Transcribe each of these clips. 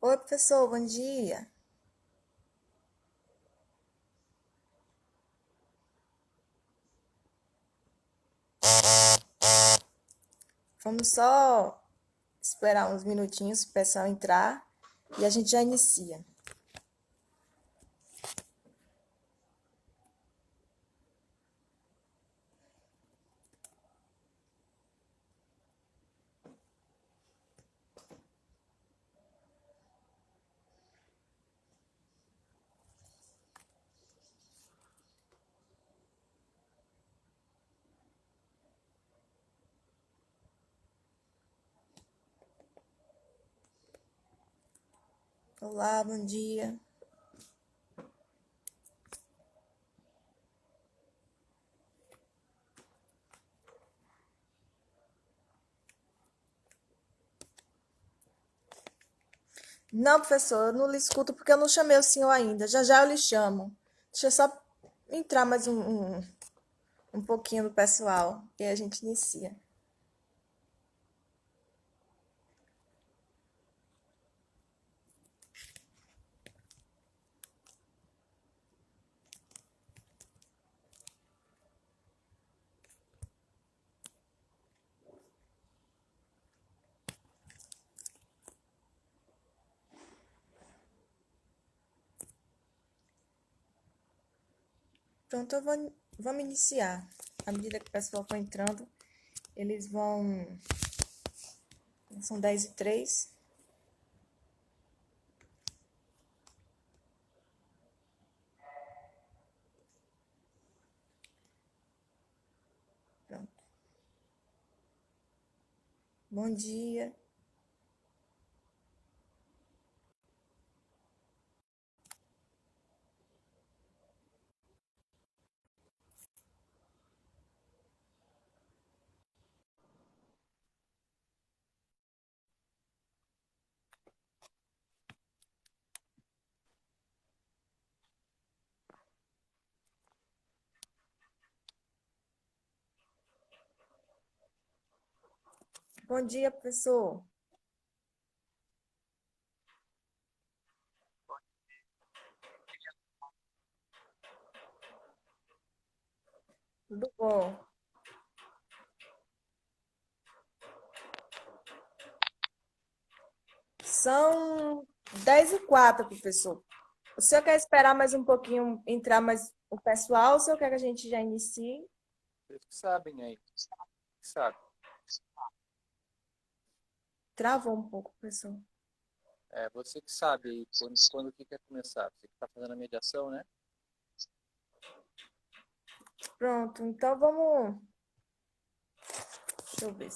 Oi, professor, bom dia. Vamos só esperar uns minutinhos para o pessoal entrar e a gente já inicia. Olá, bom dia. Não, professor, eu não lhe escuto porque eu não chamei o senhor ainda. Já já eu lhe chamo. Deixa eu só entrar mais um pouquinho do pessoal e a gente inicia. Pronto, vamos iniciar. À medida que o pessoal for entrando, eles vão. São 10h03. Pronto. Bom dia. Bom dia, professor. Tudo bom? São 10h04, professor. O senhor quer esperar mais um pouquinho, entrar mais o pessoal, ou o senhor quer que a gente já inicie? Vocês que sabem aí, que sabe. Travou um pouco, professor. É você que sabe aí quando que quer começar. Você que está fazendo a mediação, né? Pronto, então vamos. Deixa eu ver,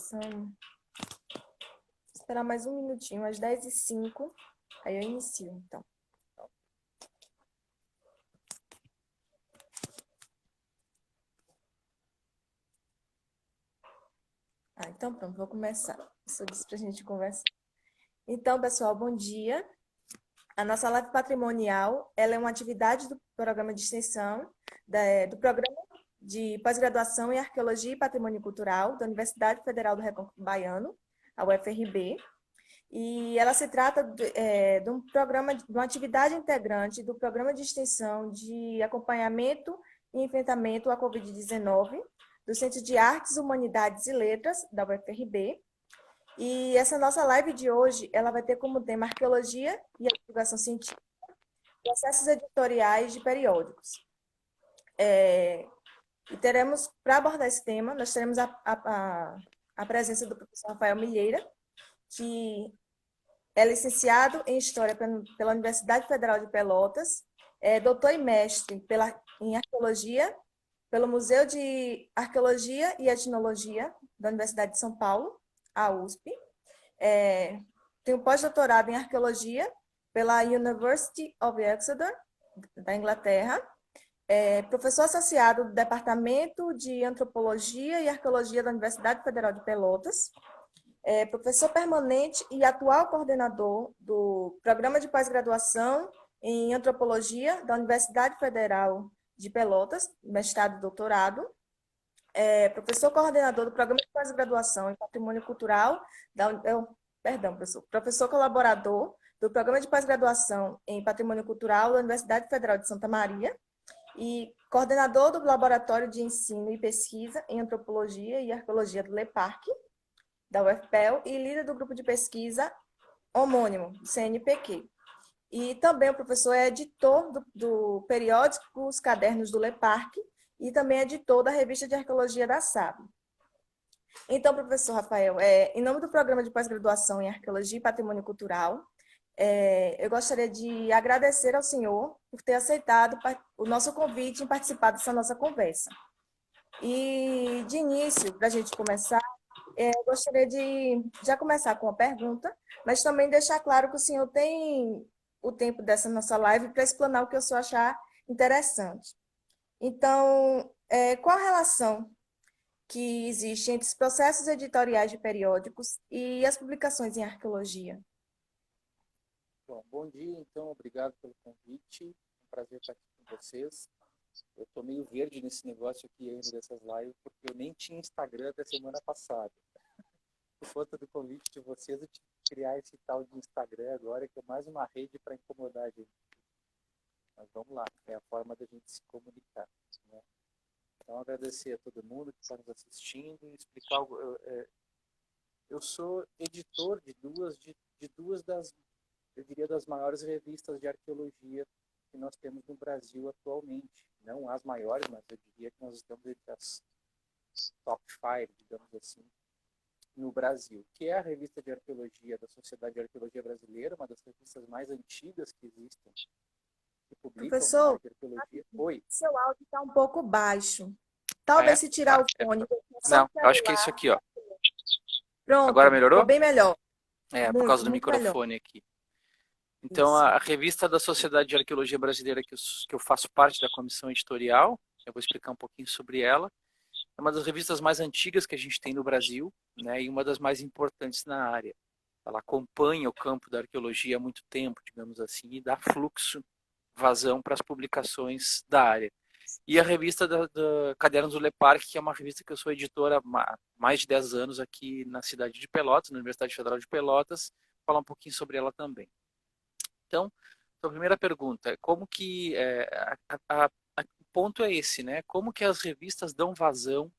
esperar mais um minutinho, às 10h05. Aí eu inicio, então. Então pronto, vou começar. Só disse para a gente conversar. Então, pessoal, bom dia. A nossa live patrimonial, ela é uma atividade do programa de extensão, do programa de pós-graduação em Arqueologia e Patrimônio Cultural da Universidade Federal do Recôncavo Baiano, a UFRB, e ela se trata de um programa, de uma atividade integrante do programa de extensão de acompanhamento e enfrentamento à Covid-19 do Centro de Artes, Humanidades e Letras da UFRB. E essa nossa live de hoje, ela vai ter como tema arqueologia e a divulgação científica, processos editoriais de periódicos. E teremos, para abordar esse tema, nós teremos a presença do professor Rafael Milheira, que é licenciado em História pela Universidade Federal de Pelotas, é doutor e mestre em Arqueologia pelo Museu de Arqueologia e Etnologia da Universidade de São Paulo, a USP. Tem um pós-doutorado em Arqueologia pela University of Exeter, da Inglaterra. Professor associado do Departamento de Antropologia e Arqueologia da Universidade Federal de Pelotas. Professor permanente e atual coordenador do Programa de Pós-Graduação em Antropologia da Universidade Federal de Pelotas, mestrado e doutorado. Professor coordenador do Programa de Pós-Graduação em Patrimônio Cultural, perdão, professor colaborador do Programa de Pós-Graduação em Patrimônio Cultural da Universidade Federal de Santa Maria e coordenador do Laboratório de Ensino e Pesquisa em Antropologia e Arqueologia do LEPARC, da UFPEL, e líder do grupo de pesquisa homônimo, do CNPq. E também o professor é editor do periódico Os Cadernos do LEPARC e também editor da revista de arqueologia da SAB. Então, professor Rafael, em nome do Programa de Pós-Graduação em Arqueologia e Patrimônio Cultural, eu gostaria de agradecer ao senhor por ter aceitado o nosso convite em participar dessa nossa conversa. E, de início, para a gente começar, eu gostaria de já começar com uma pergunta, mas também deixar claro que o senhor tem o tempo dessa nossa live para explanar o que o senhor achar interessante. Então, qual a relação que existe entre os processos editoriais de periódicos e as publicações em arqueologia? Bom dia, então, obrigado pelo convite. É um prazer estar aqui com vocês. Eu estou meio verde nesse negócio aqui ainda dessas lives, porque eu nem tinha Instagram até semana passada. Por conta do convite de vocês, eu tive que criar esse tal de Instagram agora, que é mais uma rede para incomodar a gente. Mas vamos lá, é a forma da gente se comunicar, né? Então, agradecer a todo mundo que está nos assistindo e explicar algo. Eu sou editor de duas das, eu diria, das maiores revistas de arqueologia que nós temos no Brasil atualmente. Não as maiores, mas eu diria que nós estamos entre as top 5, digamos assim, no Brasil, que é a revista de arqueologia da Sociedade de Arqueologia Brasileira, uma das revistas mais antigas que existem, que publicam na Professor, área de arqueologia. Oi. seu áudio está um pouco baixo. Talvez se tirar o fone. Não, eu acho que é isso aqui, ó. Pronto, agora melhorou? ficou bem melhor. Por causa do muito microfone melhor. aqui. Então, Isso. a revista da Sociedade de Arqueologia Brasileira, que eu faço parte da comissão editorial, eu vou explicar um pouquinho sobre ela, é uma das revistas mais antigas que a gente tem no Brasil, né, e uma das mais importantes na área. Ela acompanha o campo da arqueologia há muito tempo, digamos assim, e dá fluxo, vazão para as publicações da área. E a revista da Cadernos do LEPARC, que é uma revista que eu sou editora há mais de 10 anos aqui na cidade de Pelotas, na Universidade Federal de Pelotas, vou falar um pouquinho sobre ela também. Então, a primeira pergunta é como que o ponto é esse, né? Como que as revistas dão vazão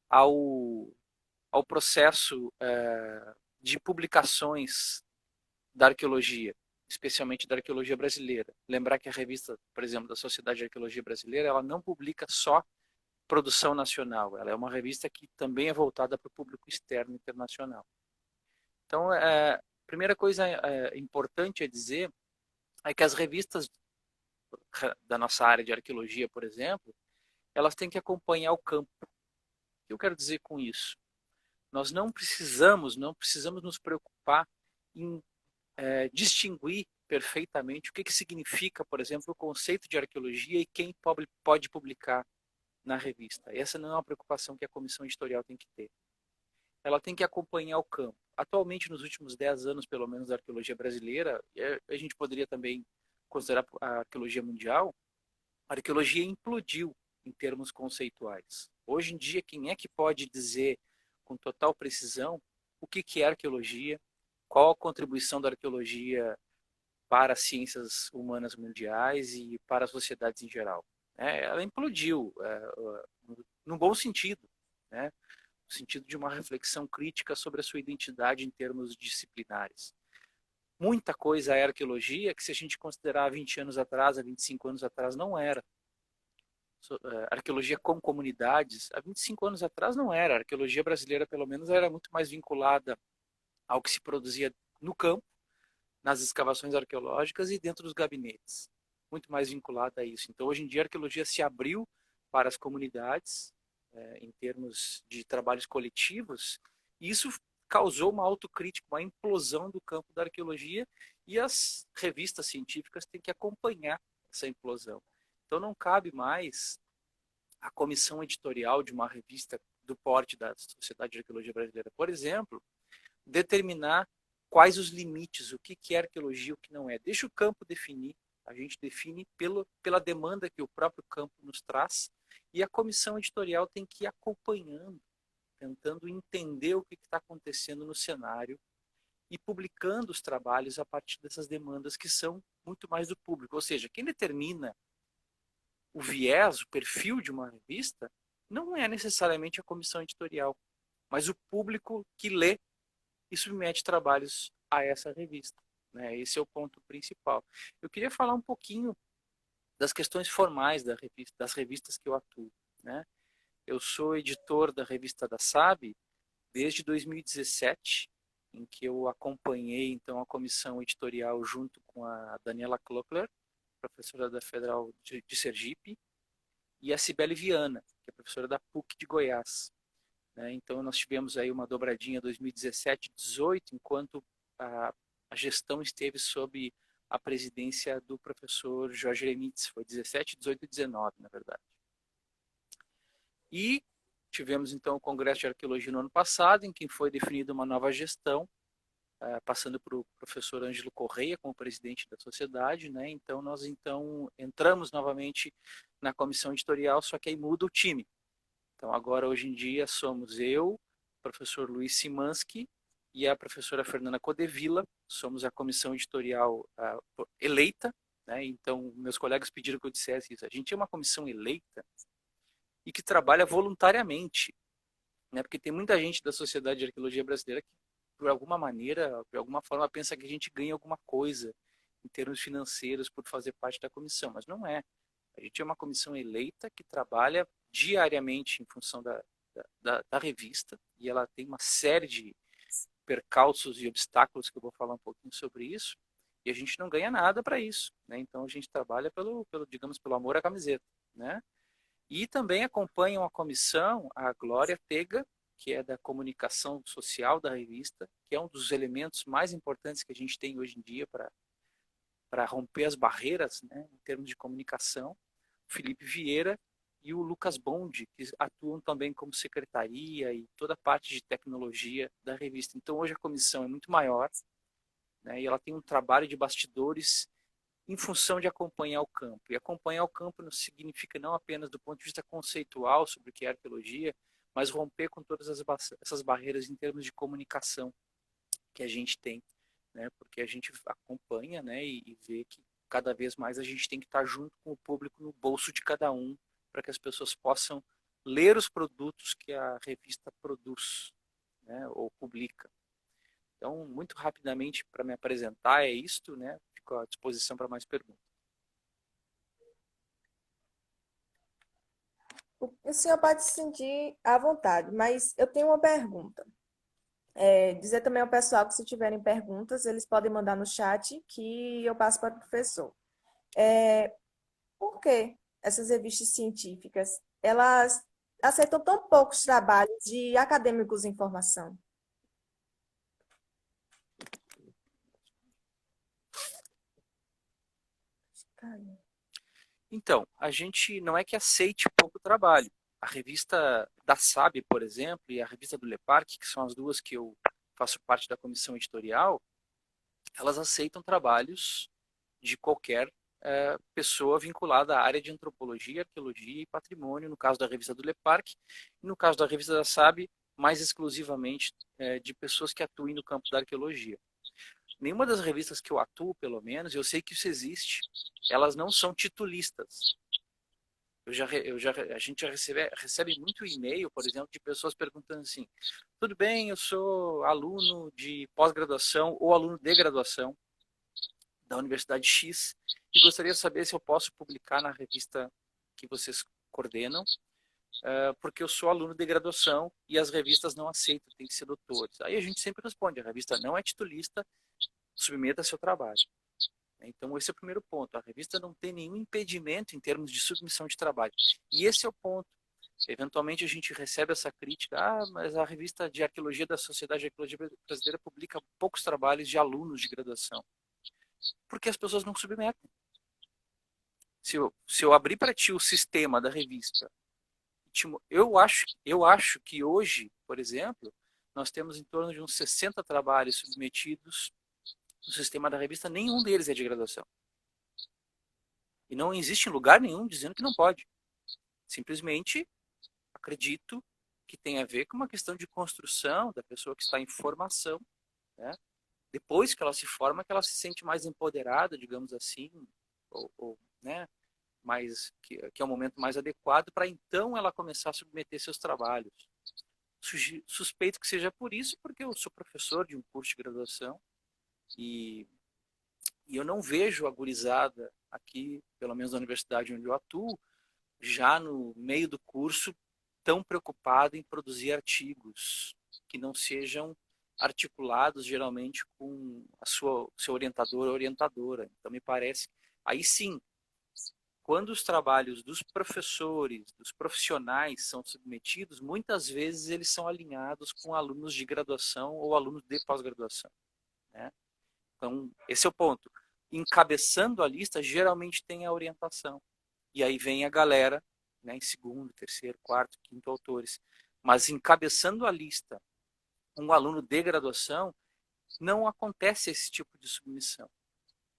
ao processo de publicações da arqueologia, especialmente da arqueologia brasileira. Lembrar que a revista, por exemplo, da Sociedade de Arqueologia Brasileira, ela não publica só produção nacional, ela é uma revista que também é voltada para o público externo internacional. Então, a primeira coisa importante a dizer é que as revistas da nossa área de arqueologia, por exemplo, elas têm que acompanhar o campo. O que eu quero dizer com isso? Nós não precisamos nos preocupar em distinguir perfeitamente o que significa, por exemplo, o conceito de arqueologia e quem pode publicar na revista. Essa não é uma preocupação que a comissão editorial tem que ter. Ela tem que acompanhar o campo. Atualmente, nos últimos 10 anos, pelo menos, da arqueologia brasileira, a gente poderia também considerar a arqueologia mundial, a arqueologia implodiu em termos conceituais. Hoje em dia, quem é que pode dizer com total precisão o que é arqueologia, qual a contribuição da arqueologia para as ciências humanas mundiais e para as sociedades em geral? Ela implodiu, no bom sentido, né? No sentido de uma reflexão crítica sobre a sua identidade em termos disciplinares. Muita coisa é arqueologia que, se a gente considerar 20 anos atrás, há 25 anos atrás, não era. Arqueologia com comunidades, há 25 anos atrás não era. A arqueologia brasileira, pelo menos, era muito mais vinculada ao que se produzia no campo, nas escavações arqueológicas e dentro dos gabinetes. Muito mais vinculada a isso. Então, hoje em dia, a arqueologia se abriu para as comunidades, em termos de trabalhos coletivos, e isso causou uma autocrítica, uma implosão do campo da arqueologia, e as revistas científicas têm que acompanhar essa implosão. Então não cabe mais a comissão editorial de uma revista do porte da Sociedade de Arqueologia Brasileira, por exemplo, determinar quais os limites, o que é arqueologia e o que não é. Deixa o campo definir, a gente define pela demanda que o próprio campo nos traz, e a comissão editorial tem que ir acompanhando, tentando entender o que está acontecendo no cenário e publicando os trabalhos a partir dessas demandas que são muito mais do público. Ou seja, quem determina o viés, o perfil de uma revista, não é necessariamente a comissão editorial, mas o público que lê e submete trabalhos a essa revista. Né? Esse é o ponto principal. Eu queria falar um pouquinho das questões formais das revistas que eu atuo. Né? Eu sou editor da revista da SAB desde 2017, em que eu acompanhei então a comissão editorial junto com a Daniela Klockler, professora da Federal de Sergipe, e a Cibele Viana, que é professora da PUC de Goiás. Né? Então nós tivemos aí uma dobradinha 2017-18, enquanto a gestão esteve sob a presidência do professor Jorge Lemitz, foi 17, 18 e 19, na verdade. E tivemos então o Congresso de Arqueologia no ano passado, em que foi definida uma nova gestão, passando para o professor Ângelo Correia como presidente da sociedade, né? Então nós entramos novamente na comissão editorial, só que aí muda o time. Então agora hoje em dia somos eu, o professor Luiz Simanski e a professora Fernanda Codevilla, somos a comissão editorial eleita, né? Então meus colegas pediram que eu dissesse isso. A gente é uma comissão eleita e que trabalha voluntariamente, né? Porque tem muita gente da Sociedade de Arqueologia Brasileira que, por alguma maneira, de alguma forma, pensa que a gente ganha alguma coisa em termos financeiros por fazer parte da comissão, mas não é. A gente é uma comissão eleita que trabalha diariamente em função da revista, e ela tem uma série de percalços e obstáculos que eu vou falar um pouquinho sobre isso, e a gente não ganha nada para isso, né? Então a gente trabalha digamos, pelo amor à camiseta, né? E também acompanham a comissão a Glória Tega, que é da comunicação social da revista, que é um dos elementos mais importantes que a gente tem hoje em dia para romper as barreiras, né, em termos de comunicação. O Felipe Vieira e o Lucas Bondi, que atuam também como secretaria e toda a parte de tecnologia da revista. Então hoje a comissão é muito maior, né, e ela tem um trabalho de bastidores em função de acompanhar o campo. E acompanhar o campo não significa não apenas do ponto de vista conceitual sobre o que é arqueologia, mas romper com todas essas barreiras em termos de comunicação que a gente tem, né? Porque a gente acompanha, né, e vê que cada vez mais a gente tem que estar junto com o público no bolso de cada um, para que as pessoas possam ler os produtos que a revista produz, né, ou publica. Então, muito rapidamente, para me apresentar, é isto, né? Fico à disposição para mais perguntas. O senhor pode se sentir à vontade, mas eu tenho uma pergunta. Dizer também ao pessoal que se tiverem perguntas, eles podem mandar no chat que eu passo para o professor. Por que essas revistas científicas, elas aceitam tão poucos trabalhos de acadêmicos em formação? Então, a gente não é que aceite pouco trabalho. A revista da SAB, por exemplo, e a revista do Le Parc, que são as duas que eu faço parte da comissão editorial, elas aceitam trabalhos de qualquer pessoa vinculada à área de antropologia, arqueologia e patrimônio, no caso da revista do Le Parc, e no caso da revista da SAB, mais exclusivamente de pessoas que atuem no campo da arqueologia. Nenhuma das revistas que eu atuo, pelo menos, eu sei que isso existe, elas não são titulistas. A gente já recebe muito e-mail, por exemplo, de pessoas perguntando assim: tudo bem, eu sou aluno de pós-graduação ou aluno de graduação da Universidade X e gostaria de saber se eu posso publicar na revista que vocês coordenam, porque eu sou aluno de graduação e as revistas não aceitam, tem que ser doutores. Aí a gente sempre responde: a revista não é titulista, submeta seu trabalho. Então esse é o primeiro ponto. A revista não tem nenhum impedimento em termos de submissão de trabalho. E esse é o ponto. Eventualmente a gente recebe essa crítica: mas a revista de arqueologia da Sociedade de Arqueologia Brasileira publica poucos trabalhos de alunos de graduação. Porque as pessoas não submetem. Se eu abrir para ti o sistema da revista, eu acho que hoje, por exemplo, nós temos em torno de uns 60 trabalhos submetidos no sistema da revista, nenhum deles é de graduação. E não existe lugar nenhum dizendo que não pode. Simplesmente acredito que tem a ver com uma questão de construção da pessoa que está em formação, né? depois que ela se forma, que ela se sente mais empoderada, digamos assim, né, mais, que é o momento mais adequado para então ela começar a submeter seus trabalhos. Suspeito que seja por isso, porque eu sou professor de um curso de graduação e, e eu não vejo a gurizada aqui, pelo menos na universidade onde eu atuo, já no meio do curso, tão preocupado em produzir artigos que não sejam articulados geralmente com a seu orientador ou orientadora. Então me parece, aí sim, quando os trabalhos dos professores, dos profissionais são submetidos, muitas vezes eles são alinhados com alunos de graduação ou alunos de pós-graduação, né? Então, esse é o ponto. Encabeçando a lista, geralmente tem a orientação. E aí vem a galera, né, em segundo, terceiro, quarto, quinto autores. Mas encabeçando a lista, um aluno de graduação, não acontece esse tipo de submissão.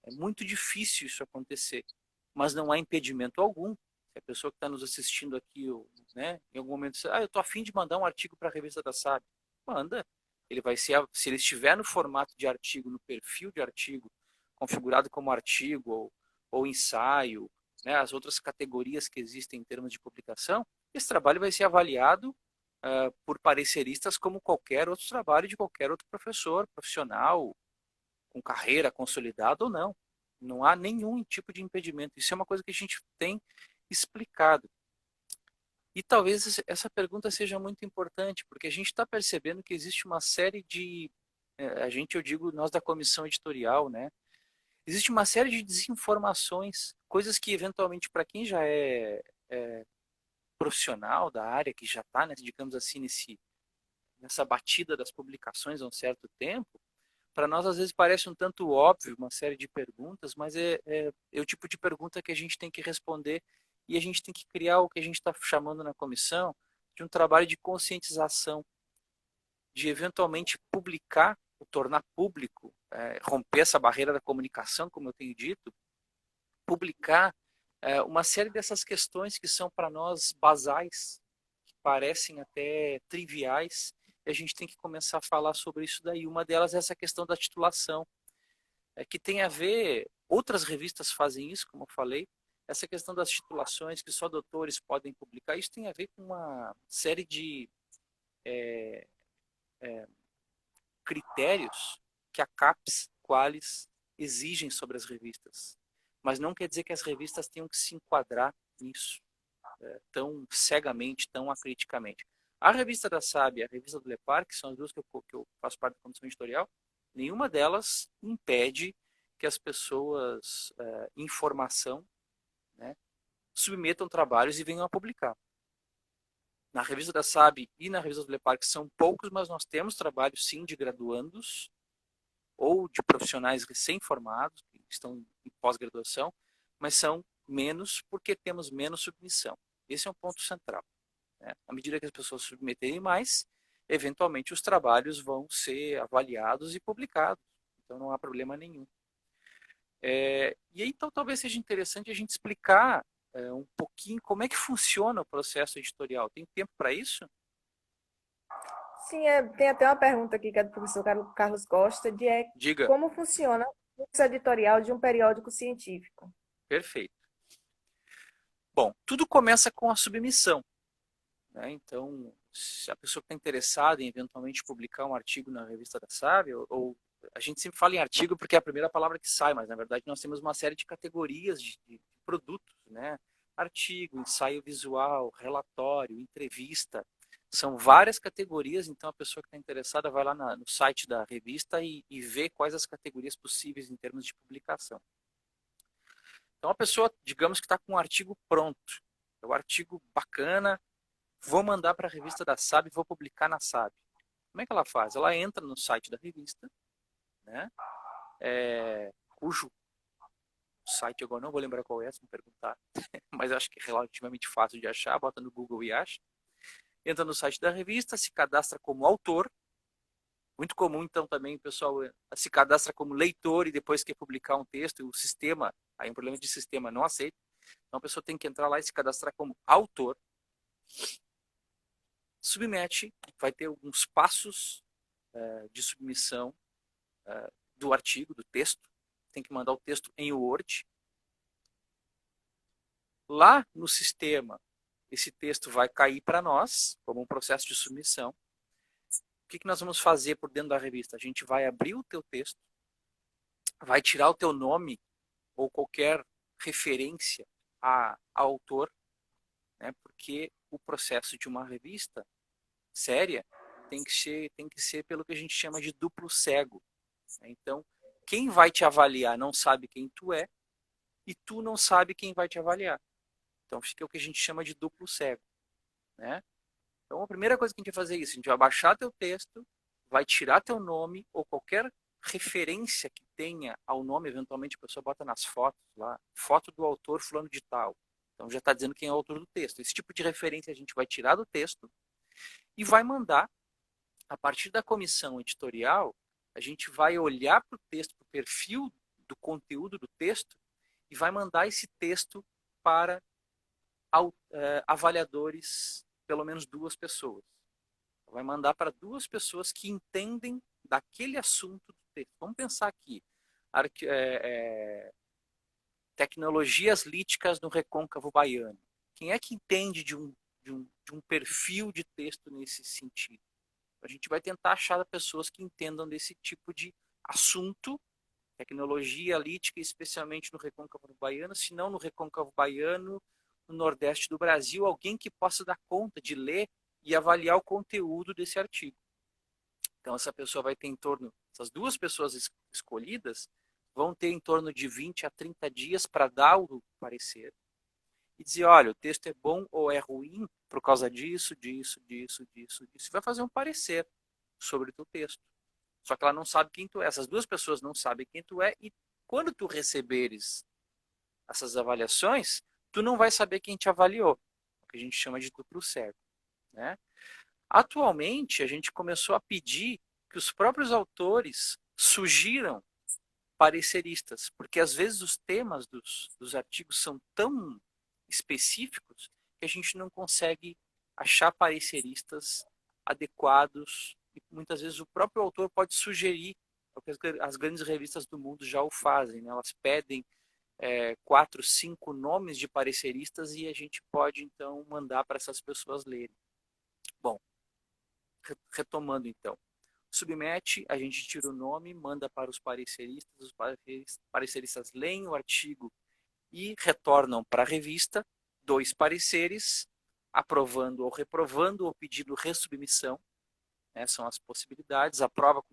É muito difícil isso acontecer, mas não há impedimento algum. Se a pessoa que está nos assistindo aqui, né, em algum momento, diz, eu estou a fim de mandar um artigo para a revista da SAB, manda. Ele vai ser, se ele estiver no formato de artigo, no perfil de artigo, configurado como artigo ou ensaio, né, as outras categorias que existem em termos de publicação, esse trabalho vai ser avaliado por pareceristas como qualquer outro trabalho de qualquer outro professor, profissional, com carreira consolidada ou não. Não há nenhum tipo de impedimento. Isso é uma coisa que a gente tem explicado. E talvez essa pergunta seja muito importante, porque a gente está percebendo que existe uma série de, a gente, eu digo, nós da comissão editorial, né? Existe uma série de desinformações, coisas que eventualmente para quem já é profissional da área, que já está, né, digamos assim, nessa batida das publicações há um certo tempo, para nós às vezes parece um tanto óbvio uma série de perguntas, mas é o tipo de pergunta que a gente tem que responder e a gente tem que criar o que a gente está chamando na comissão de um trabalho de conscientização, de eventualmente publicar, ou tornar público, romper essa barreira da comunicação, como eu tenho dito, publicar uma série dessas questões que são para nós basais, que parecem até triviais, e a gente tem que começar a falar sobre isso daí. Uma delas é essa questão da titulação, que tem a ver, outras revistas fazem isso, como eu falei, essa questão das titulações, que só doutores podem publicar, isso tem a ver com uma série de critérios que a CAPES, Qualis, exigem sobre as revistas. Mas não quer dizer que as revistas tenham que se enquadrar nisso tão cegamente, tão acriticamente. A revista da SAB e a revista do Lepar, que são as duas que eu faço parte da comissão editorial, nenhuma delas impede que as pessoas em formação, né, submetam trabalhos e venham a publicar. Na revista da SAB e na revista do Lepar, que são poucos, mas nós temos trabalhos sim de graduandos ou de profissionais recém-formados, que estão em pós-graduação, mas são menos porque temos menos submissão. Esse é um ponto central, né? À medida que as pessoas submeterem mais, eventualmente os trabalhos vão ser avaliados e publicados. Então não há problema nenhum. E aí, então talvez seja interessante a gente explicar um pouquinho como é que funciona o processo editorial. Tem tempo para isso? Sim, tem até uma pergunta aqui que é do professor Carlos Costa, Diga. como funciona o fluxo editorial de um periódico científico. Perfeito. Bom, tudo começa com a submissão, né? Então, se a pessoa está interessada em eventualmente publicar um artigo na revista da SAB, ou a gente sempre fala em artigo porque é a primeira palavra que sai, mas na verdade nós temos uma série de categorias de produtos, né? Artigo, ensaio visual, relatório, entrevista. São várias categorias, então a pessoa que está interessada vai lá no site da revista e vê quais as categorias possíveis em termos de publicação. Então a pessoa, digamos que está com um artigo pronto, é um artigo bacana, vou mandar para a revista da SAB e vou publicar na SAB. Como é que ela faz? Ela entra no site da revista, né? Cujo site agora não vou lembrar qual é, se me perguntar, mas acho que é relativamente fácil de achar, bota no Google e acha. Entra no site da revista, se cadastra como autor. Muito comum, então, também o pessoal se cadastra como leitor e depois quer publicar um texto e o sistema, aí um problema de sistema, não aceita. Então a pessoa tem que entrar lá e se cadastrar como autor. Submete, vai ter alguns passos de submissão do artigo, do texto. Tem que mandar o texto em Word. Lá no sistema, esse texto vai cair para nós, como um processo de submissão. O que nós vamos fazer por dentro da revista? A gente vai abrir o teu texto, vai tirar o teu nome ou qualquer referência a autor, né? Porque o processo de uma revista séria tem que ser pelo que a gente chama de duplo cego. Né? Então, quem vai te avaliar não sabe quem tu é e tu não sabe quem vai te avaliar. Então, fica o que a gente chama de duplo cego. Né? Então, a primeira coisa que a gente vai fazer é isso. A gente vai baixar teu texto, vai tirar teu nome ou qualquer referência que tenha ao nome. Eventualmente, a pessoa bota nas fotos lá, foto do autor fulano de tal. Então, já está dizendo quem é o autor do texto. Esse tipo de referência a gente vai tirar do texto e vai mandar, a partir da comissão editorial, a gente vai olhar para o texto, para o perfil do conteúdo do texto e vai mandar esse texto para avaliadores, pelo menos 2 pessoas. Vai mandar para 2 pessoas que entendem daquele assunto do texto. Vamos pensar aqui. Tecnologias líticas no recôncavo baiano. Quem é que entende de um perfil de texto nesse sentido? A gente vai tentar achar pessoas que entendam desse tipo de assunto, tecnologia lítica, especialmente no recôncavo baiano, se não no recôncavo baiano, no Nordeste do Brasil, alguém que possa dar conta de ler e avaliar o conteúdo desse artigo. Então, essa pessoa vai ter em torno, essas 2 pessoas escolhidas vão ter em torno de 20 a 30 dias para dar o parecer e dizer, olha, o texto é bom ou é ruim por causa disso, disso, disso, disso, disso. Vai fazer um parecer sobre o teu texto. Só que ela não sabe quem tu é. Essas 2 pessoas não sabem quem tu é e quando tu receberes essas avaliações, tu não vai saber quem te avaliou, o que a gente chama de duplo cego. Né? Atualmente, a gente começou a pedir que os próprios autores sugiram pareceristas, porque às vezes os temas dos artigos são tão específicos que a gente não consegue achar pareceristas adequados e muitas vezes o próprio autor pode sugerir, porque as grandes revistas do mundo já o fazem, né? Elas pedem 4, 5 nomes de pareceristas e a gente pode então mandar para essas pessoas lerem. Bom, retomando então. Submete, a gente tira o nome, manda para os pareceristas leem o artigo e retornam para a revista 2 pareceres, aprovando ou reprovando ou pedindo ressubmissão, né, são as possibilidades, aprova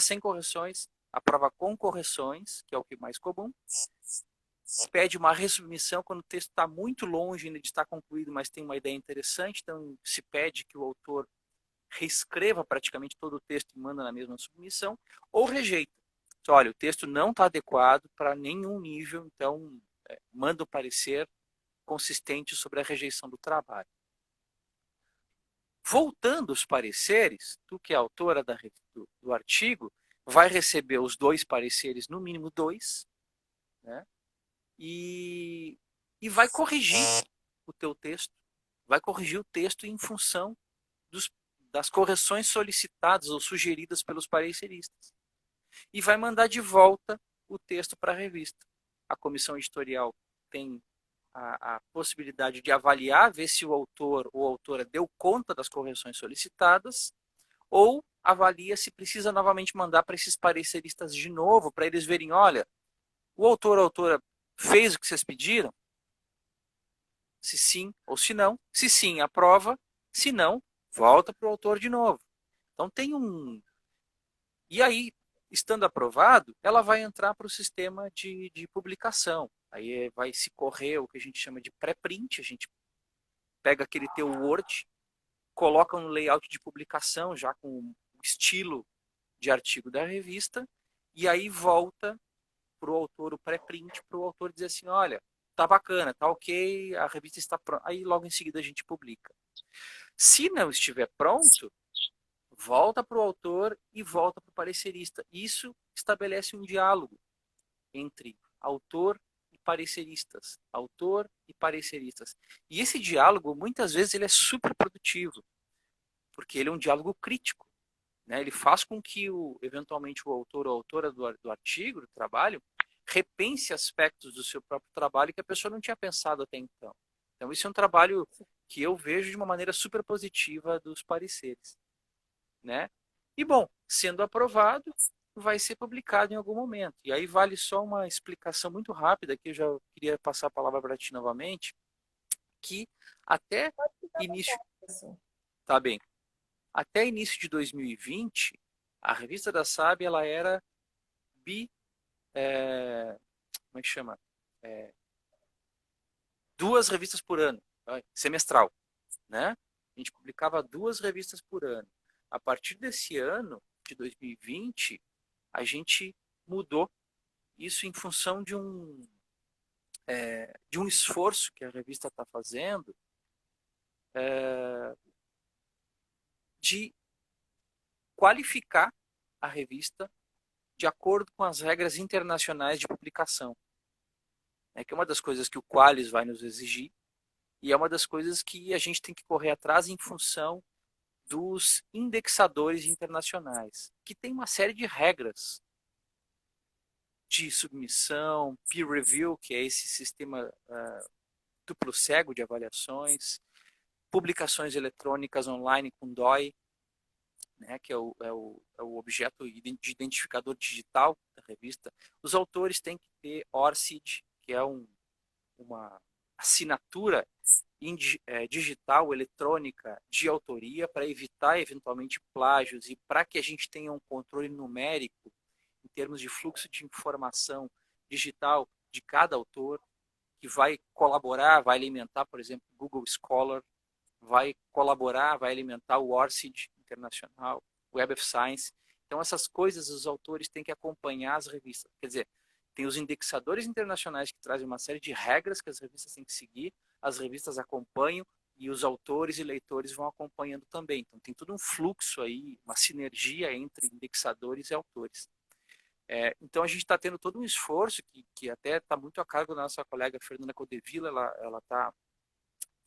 sem correções, aprova com correções, que é o que é mais comum, pede uma ressubmissão quando o texto está muito longe ainda de estar concluído, mas tem uma ideia interessante, então se pede que o autor reescreva praticamente todo o texto e manda na mesma submissão, ou rejeita. Então, olha, o texto não está adequado para nenhum nível, então manda o parecer consistente sobre a rejeição do trabalho. Voltando aos pareceres, tu que é autora do artigo, vai receber os 2 pareceres, no mínimo 2, né? E vai corrigir o teu texto, vai corrigir o texto em função das correções solicitadas ou sugeridas pelos pareceristas. E vai mandar de volta o texto para a revista. A comissão editorial tem a possibilidade de avaliar, ver se o autor ou autora deu conta das correções solicitadas, ou avalia se precisa novamente mandar para esses pareceristas de novo, para eles verem, olha, o autor ou autora fez o que vocês pediram? Se sim ou se não. Se sim, aprova. Se não, volta para o autor de novo. Então tem um... E aí, estando aprovado, ela vai entrar para o sistema de publicação. Aí vai se correr o que a gente chama de pré-print. A gente pega aquele teu Word, coloca no layout de publicação, já com o estilo de artigo da revista, e aí volta para o autor o pré-print, para o autor dizer assim, olha, tá bacana, tá ok, a revista está pronta. Aí logo em seguida a gente publica. Se não estiver pronto, volta para o autor e volta para o parecerista. Isso estabelece um diálogo entre autor e pareceristas. Autor e pareceristas. E esse diálogo, muitas vezes, ele é super produtivo, porque ele é um diálogo crítico. né? Ele faz com que, eventualmente, o autor ou a autora do artigo, do trabalho, repense aspectos do seu próprio trabalho que a pessoa não tinha pensado até então. Então, isso é um trabalho que eu vejo de uma maneira super positiva dos pareceres, né? E, bom, sendo aprovado, vai ser publicado em algum momento. E aí vale só uma explicação muito rápida, que eu já queria passar a palavra para ti novamente, que até Pode ficar à início, vontade, professor. tá bem, até início de 2020, a revista da SAB, ela era bi, como é que chama? É, 2 revistas por ano, semestral, né? A gente publicava 2 revistas por ano. A partir desse ano, de 2020, a gente mudou isso em função de um esforço que a revista está fazendo de qualificar a revista de acordo com as regras internacionais de publicação. É que é uma das coisas que o Qualis vai nos exigir e é uma das coisas que a gente tem que correr atrás em função dos indexadores internacionais, que tem uma série de regras de submissão, peer review, que é esse sistema duplo cego de avaliações, publicações eletrônicas online com DOI, né, que é o objeto de identificador digital da revista. Os autores têm que ter ORCID, que é uma assinatura digital, eletrônica, de autoria, para evitar eventualmente plágios e para que a gente tenha um controle numérico em termos de fluxo de informação digital de cada autor, que vai colaborar, vai alimentar, por exemplo, o Google Scholar, vai colaborar, vai alimentar o ORCID internacional, o Web of Science. Então, essas coisas os autores têm que acompanhar as revistas. Quer dizer, tem os indexadores internacionais que trazem uma série de regras que as revistas têm que seguir, as revistas acompanham e os autores e leitores vão acompanhando também. Então, tem todo um fluxo aí, uma sinergia entre indexadores e autores. Então, a gente está tendo todo um esforço que até está muito a cargo da nossa colega Fernanda Codevilla, ela está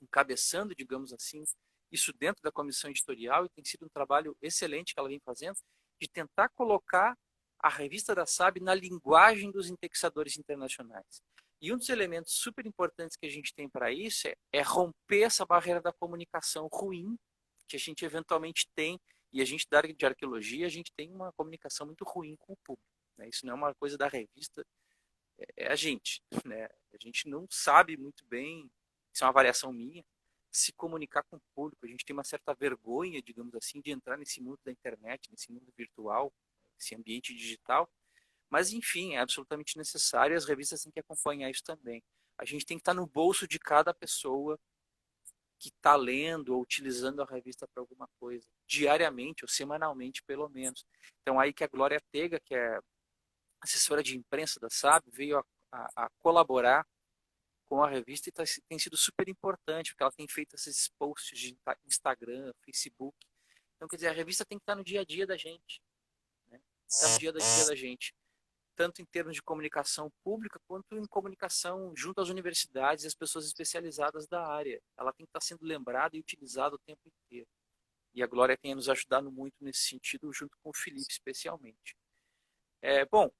encabeçando, digamos assim, isso dentro da comissão editorial, e tem sido um trabalho excelente que ela vem fazendo, de tentar colocar a revista da SAB na linguagem dos indexadores internacionais. E um dos elementos super importantes que a gente tem para isso é romper essa barreira da comunicação ruim que a gente eventualmente tem, e a gente da área de arqueologia, a gente tem uma comunicação muito ruim com o público. Né? Isso não é uma coisa da revista, é a gente. Né? A gente não sabe muito bem, isso é uma variação minha, se comunicar com o público. A gente tem uma certa vergonha, digamos assim, de entrar nesse mundo da internet, nesse mundo virtual, esse ambiente digital. Mas, enfim, é absolutamente necessário e as revistas têm que acompanhar isso também. A gente tem que estar no bolso de cada pessoa que está lendo ou utilizando a revista para alguma coisa, diariamente ou semanalmente, pelo menos. Então, aí que a Glória Tega, que é assessora de imprensa da SAB, veio a colaborar com a revista e tem sido super importante, porque ela tem feito esses posts de Instagram, Facebook. Então, quer dizer, a revista tem que estar no dia a dia da gente. Né? Está no dia a dia da gente. Tanto em termos de comunicação pública, quanto em comunicação junto às universidades e às pessoas especializadas da área. Ela tem que estar sendo lembrada e utilizada o tempo inteiro. E a Glória tem nos ajudado muito nesse sentido, junto com o Felipe, especialmente. Bom,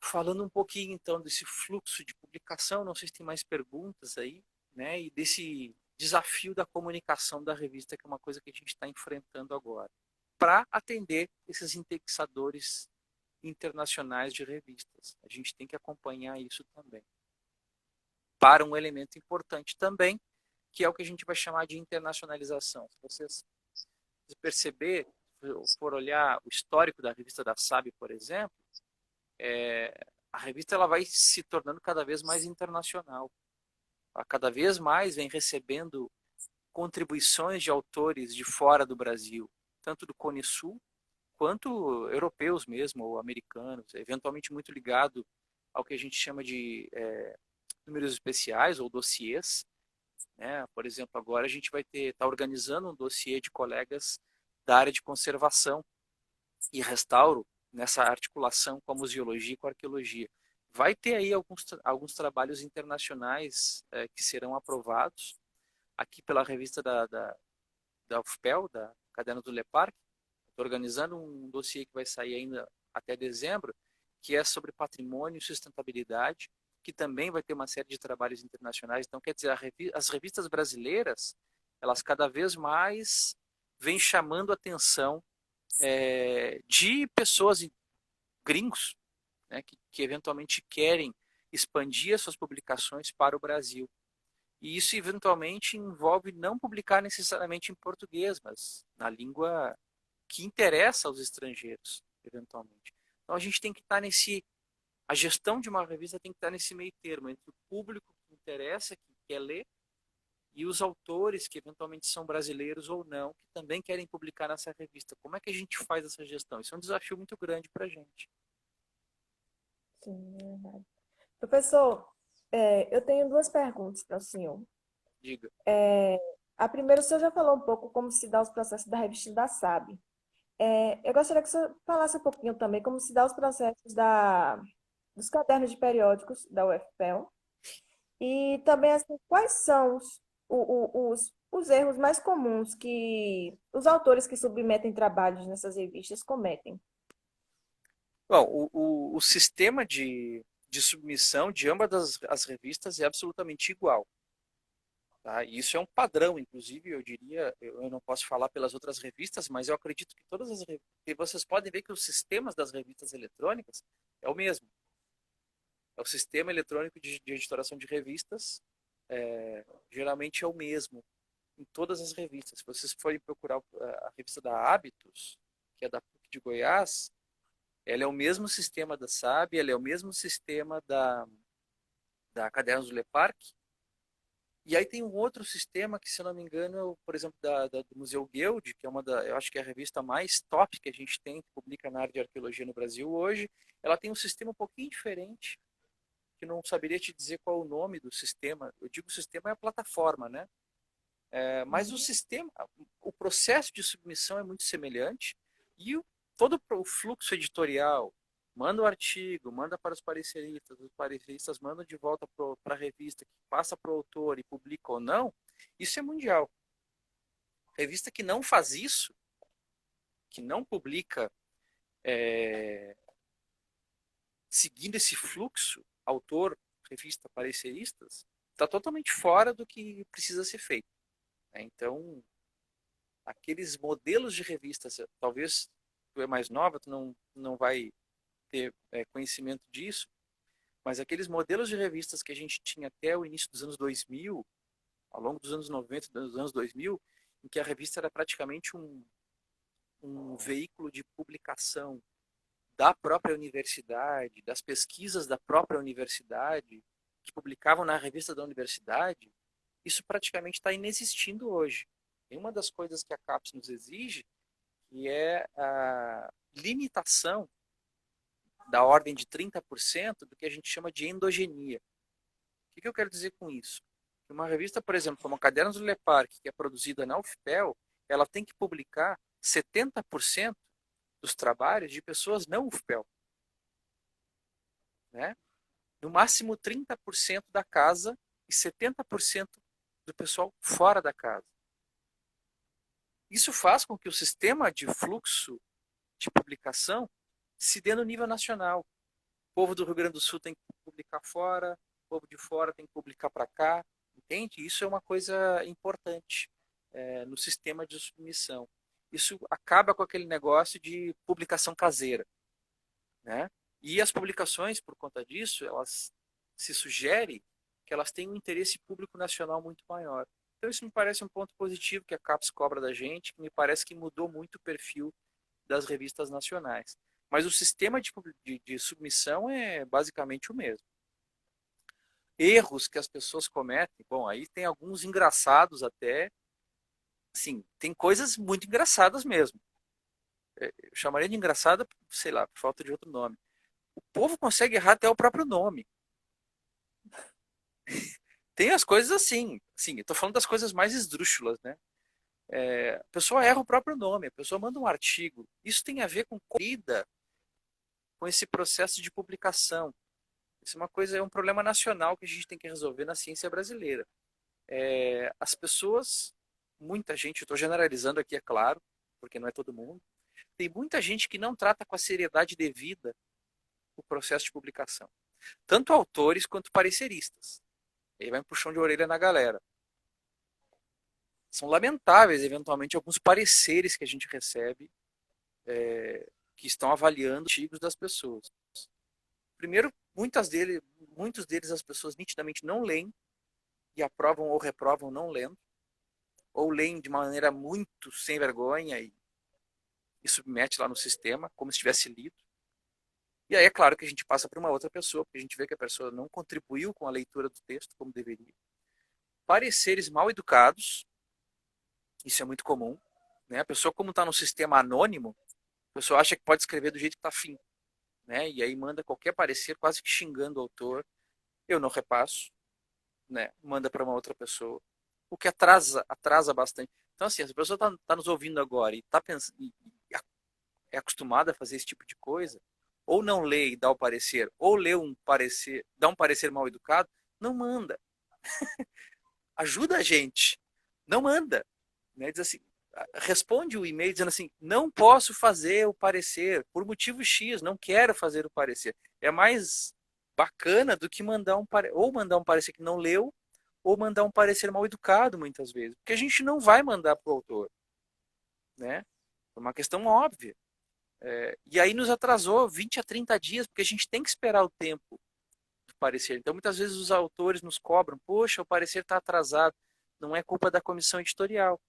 falando um pouquinho, então, desse fluxo de publicação, não sei se tem mais perguntas aí, né? E desse desafio da comunicação da revista, que é uma coisa que a gente está enfrentando agora, para atender esses indexadores internacionais de revistas. A gente tem que acompanhar isso também. Para um elemento importante também, que é o que a gente vai chamar de internacionalização. Se vocês perceber, se for olhar o histórico da revista da SAB, por exemplo, a revista ela vai se tornando cada vez mais internacional. Ela cada vez mais vem recebendo contribuições de autores de fora do Brasil, tanto do Cone Sul, quanto europeus mesmo, ou americanos, eventualmente muito ligado ao que a gente chama de números especiais ou dossiês. Né? Por exemplo, agora a gente vai estar organizando um dossiê de colegas da área de conservação e restauro, nessa articulação com a museologia e com a arqueologia. Vai ter aí alguns trabalhos internacionais que serão aprovados aqui pela revista da UFPEL, da Caderno do Leparc, Estou organizando um dossiê que vai sair ainda até dezembro, que é sobre patrimônio e sustentabilidade, que também vai ter uma série de trabalhos internacionais. Então, quer dizer, as revistas brasileiras, elas cada vez mais vêm chamando a atenção de pessoas gringos, né, que eventualmente querem expandir as suas publicações para o Brasil. E isso eventualmente envolve não publicar necessariamente em português, mas na língua que interessa aos estrangeiros, eventualmente. Então a gente tem que estar a gestão de uma revista tem que estar nesse meio termo entre o público que interessa, que quer ler, e os autores que eventualmente são brasileiros ou não, que também querem publicar nessa revista. Como é que a gente faz essa gestão? Isso é um desafio muito grande para a gente. Sim, é verdade. Professor, eu tenho duas perguntas para o senhor. Diga. A primeira, o senhor já falou um pouco como se dá os processos da revista da SAB. Eu gostaria que o senhor falasse um pouquinho também como se dá os processos dos cadernos de periódicos da UFPEL. E também, assim, quais são os erros mais comuns que os autores que submetem trabalhos nessas revistas cometem? Bom, o sistema de submissão de ambas as revistas é absolutamente igual. Tá? E isso é um padrão, inclusive, eu diria, eu não posso falar pelas outras revistas, mas eu acredito que que vocês podem ver que os sistemas das revistas eletrônicas é o mesmo. É o sistema eletrônico de editoração de revistas, geralmente é o mesmo em todas as revistas. Se vocês forem procurar a revista da Hábitos, que é da PUC de Goiás, ela é o mesmo sistema da SAB, ela é o mesmo sistema da Cadernos do Le Parc. E aí tem um outro sistema que, se eu não me engano, por exemplo, do Museu Guild, que é eu acho que é a revista mais top que a gente tem, que publica na área de arqueologia no Brasil hoje. Ela tem um sistema um pouquinho diferente, que não saberia te dizer qual é o nome do sistema. Eu digo sistema é a plataforma, né? Mas o processo de submissão é muito semelhante e todo o fluxo editorial, manda o artigo, manda para os pareceristas mandam de volta para a revista, que passa para o autor e publica ou não, isso é mundial. Revista que não faz isso, que não publica seguindo esse fluxo, autor, revista, pareceristas, está totalmente fora do que precisa ser feito. Então, aqueles modelos de revistas, talvez tu é mais nova, tu não vai ter conhecimento disso, mas aqueles modelos de revistas que a gente tinha até o início dos anos 2000, ao longo dos anos 90, dos anos 2000, em que a revista era praticamente um veículo de publicação da própria universidade, das pesquisas da própria universidade, que publicavam na revista da universidade, isso praticamente está inexistindo hoje. E uma das coisas que a CAPES nos exige, que é a limitação da ordem de 30% do que a gente chama de endogenia. O que eu quero dizer com isso? Uma revista, por exemplo, como a Cadernos do Le Parc, que é produzida na UFPEL, ela tem que publicar 70% dos trabalhos de pessoas não UFPEL. Né? No máximo 30% da casa e 70% do pessoal fora da casa. Isso faz com que o sistema de fluxo de publicação se dê no nível nacional. O povo do Rio Grande do Sul tem que publicar fora, o povo de fora tem que publicar para cá, entende? Isso é uma coisa importante no sistema de submissão. Isso acaba com aquele negócio de publicação caseira, né? E as publicações, por conta disso, elas se sugere que elas têm um interesse público nacional muito maior. Então isso me parece um ponto positivo que a CAPES cobra da gente, que me parece que mudou muito o perfil das revistas nacionais. Mas o sistema de submissão é basicamente o mesmo. Erros que as pessoas cometem, bom, aí tem alguns engraçados até, sim, tem coisas muito engraçadas mesmo. Eu chamaria de engraçada, sei lá, por falta de outro nome. O povo consegue errar até o próprio nome. Tem as coisas assim, sim, eu tô falando das coisas mais esdrúxulas, né? A pessoa erra o próprio nome, a pessoa manda um artigo. Isso tem a ver com corrida, com esse processo de publicação. Isso é uma coisa, é um problema nacional que a gente tem que resolver na ciência brasileira. As pessoas, muita gente, eu estou generalizando aqui, é claro, porque não é todo mundo, Tem muita gente que não trata com a seriedade devida o processo de publicação. Tanto autores quanto pareceristas. Aí vai um puxão de orelha na galera. São lamentáveis, eventualmente, alguns pareceres que a gente recebe que estão avaliando artigos das pessoas. Primeiro, muitos deles as pessoas nitidamente não leem e aprovam ou reprovam não lendo, ou leem de maneira muito sem vergonha e submete lá no sistema, como se tivesse lido. E aí é claro que a gente passa para uma outra pessoa, porque a gente vê que a pessoa não contribuiu com a leitura do texto como deveria. Pareceres mal educados, isso é muito comum. Né? A pessoa, como está no sistema anônimo, a pessoa acha que pode escrever do jeito que está afim. Né? E aí manda qualquer parecer, quase que xingando o autor. Eu não repasso, né? Manda para uma outra pessoa. O que atrasa bastante. Então, assim, se a pessoa está nos ouvindo agora e tá pensando, é acostumada a fazer esse tipo de coisa, ou não lê e dá o parecer, ou lê um parecer, dá um parecer mal educado, não manda. Ajuda a gente. Não manda. Né? Diz assim, responde o e-mail dizendo assim, não posso fazer o parecer por motivo X, não quero fazer o parecer. É mais bacana do que mandar ou mandar um parecer que não leu, ou mandar um parecer mal educado muitas vezes, porque a gente não vai mandar para o autor, né? É uma questão óbvia. E aí nos atrasou 20 a 30 dias, porque a gente tem que esperar o tempo do parecer. Então muitas vezes os autores nos cobram, poxa, o parecer está atrasado. Não é culpa da comissão editorial.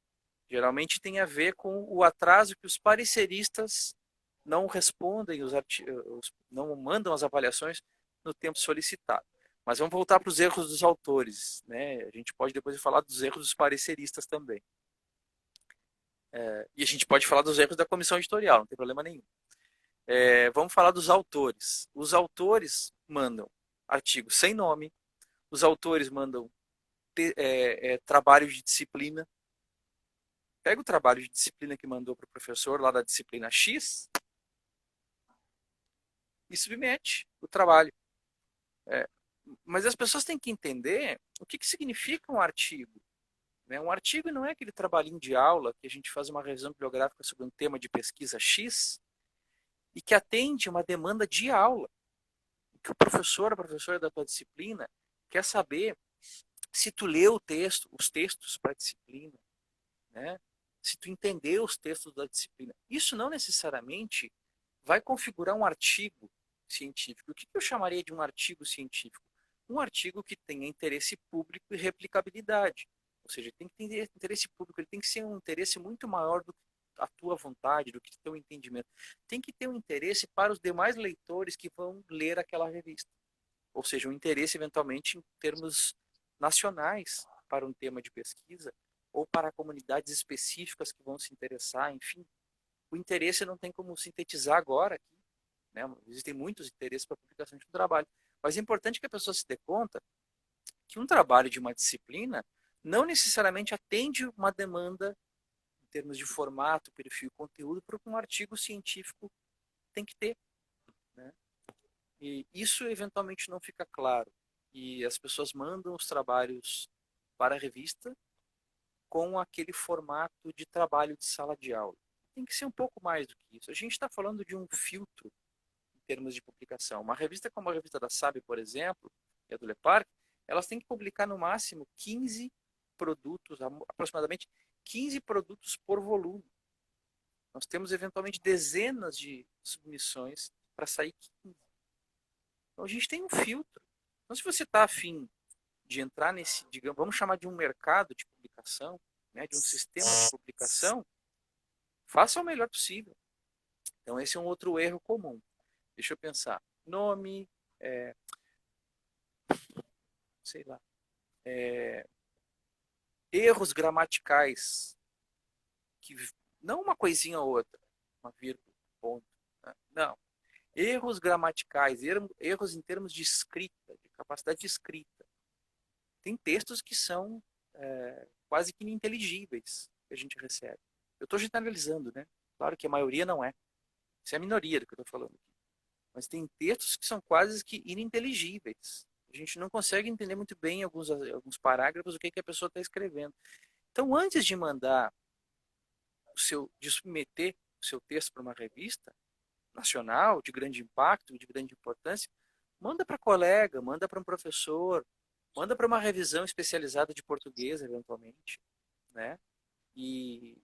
Geralmente tem a ver com o atraso que os pareceristas não respondem, não mandam as avaliações no tempo solicitado. Mas vamos voltar para os erros dos autores. Né? A gente pode depois falar dos erros dos pareceristas também. E a gente pode falar dos erros da comissão editorial, não tem problema nenhum. Vamos falar dos autores. Os autores mandam artigos sem nome, os autores mandam trabalho de disciplina. Pega o trabalho de disciplina que mandou para o professor lá da disciplina X e submete o trabalho. Mas as pessoas têm que entender o que significa um artigo. Né? Um artigo não é aquele trabalhinho de aula que a gente faz uma revisão bibliográfica sobre um tema de pesquisa X e que atende uma demanda de aula. Que o professor, a professora da tua disciplina quer saber se tu leu os textos para a disciplina, né? Se tu entendeu os textos da disciplina. Isso não necessariamente vai configurar um artigo científico. O que eu chamaria de um artigo científico? Um artigo que tenha interesse público e replicabilidade. Ou seja, tem que ter interesse público, ele tem que ser um interesse muito maior do que a tua vontade, do que o teu entendimento. Tem que ter um interesse para os demais leitores que vão ler aquela revista. Ou seja, um interesse eventualmente em termos nacionais para um tema de pesquisa ou para comunidades específicas que vão se interessar, enfim. O interesse não tem como sintetizar agora aqui, né? Existem muitos interesses para a publicação de um trabalho, mas é importante que a pessoa se dê conta que um trabalho de uma disciplina não necessariamente atende uma demanda em termos de formato, perfil e conteúdo para um artigo científico tem que ter. Né? E isso eventualmente não fica claro. E as pessoas mandam os trabalhos para a revista com aquele formato de trabalho de sala de aula. Tem que ser um pouco mais do que isso. A gente está falando de um filtro em termos de publicação. Uma revista como a revista da SAB, por exemplo, e a do Le Parc, elas têm que publicar no máximo 15 produtos, aproximadamente 15 produtos por volume. Nós temos eventualmente dezenas de submissões para sair 15. Então a gente tem um filtro. Então se você está afim de entrar nesse, digamos, vamos chamar de um mercado de publicação, né, de um sistema de publicação, faça o melhor possível. Então esse é um outro erro comum. Deixa eu pensar. Nome, sei lá, erros gramaticais, que não uma coisinha ou outra, uma vírgula, ponto. Né? Não. Erros gramaticais, erros em termos de escrita, de capacidade de escrita. Tem textos que são quase que ininteligíveis que a gente recebe. Eu estou generalizando, né? Claro que a maioria não é. Isso é a minoria do que eu estou falando aqui. Mas tem textos que são quase que ininteligíveis. A gente não consegue entender muito bem alguns parágrafos o que a pessoa está escrevendo. Então, antes de mandar de submeter o seu texto para uma revista nacional, de grande impacto, de grande importância, manda para colega, manda para um professor, manda para uma revisão especializada de português, eventualmente, né? E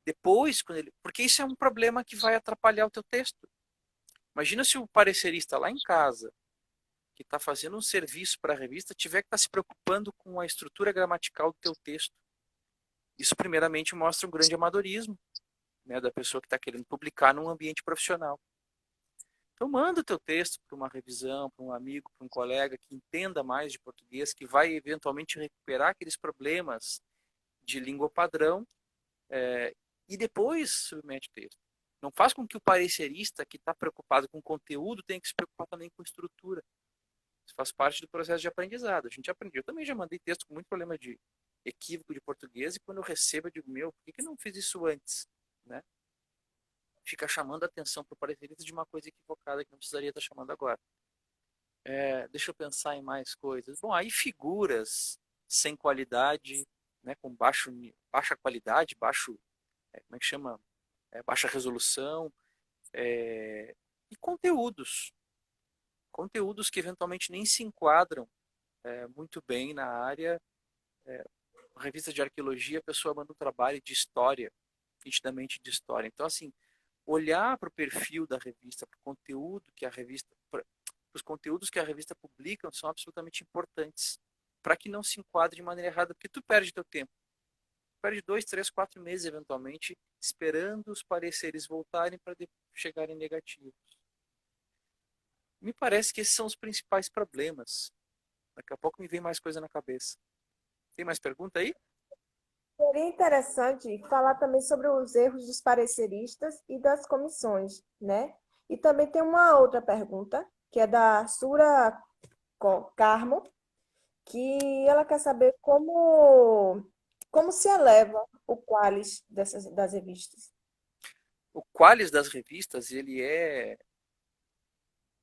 depois, porque isso é um problema que vai atrapalhar o teu texto. Imagina se o parecerista lá em casa, que está fazendo um serviço para a revista, tiver que estar se preocupando com a estrutura gramatical do teu texto. Isso, primeiramente, mostra um grande amadorismo, né, da pessoa que está querendo publicar num ambiente profissional. Então, manda o teu texto para uma revisão, para um amigo, para um colega que entenda mais de português, que vai eventualmente recuperar aqueles problemas de língua padrão, e depois submete o texto. Não faz com que o parecerista que está preocupado com conteúdo tenha que se preocupar também com estrutura. Isso faz parte do processo de aprendizado. A gente aprendeu. Eu também já mandei texto com muito problema de equívoco de português e quando eu recebo eu digo, meu, por que eu não fiz isso antes? Né? Fica chamando a atenção para o parecerista de uma coisa equivocada que não precisaria estar chamando agora. Deixa eu pensar em mais coisas. Bom, aí figuras sem qualidade, né, com baixa qualidade, como é que chama? Baixa resolução, e conteúdos. Conteúdos que eventualmente nem se enquadram muito bem na área. Uma revista de arqueologia, a pessoa manda um trabalho de história, nitidamente de história. Então, assim, olhar para o perfil da revista, para o conteúdo que a revista, os conteúdos que a revista publica são absolutamente importantes para que não se enquadre de maneira errada, porque tu perde teu tempo. Tu perde 2, 3, 4 meses, eventualmente, esperando os pareceres voltarem para chegarem negativos. Me parece que esses são os principais problemas. Daqui a pouco me vem mais coisa na cabeça. Tem mais pergunta aí? Seria interessante falar também sobre os erros dos pareceristas e das comissões, né? E também tem uma outra pergunta, que é da Sura Carmo, que ela quer saber como se eleva o qualis das revistas. O qualis das revistas,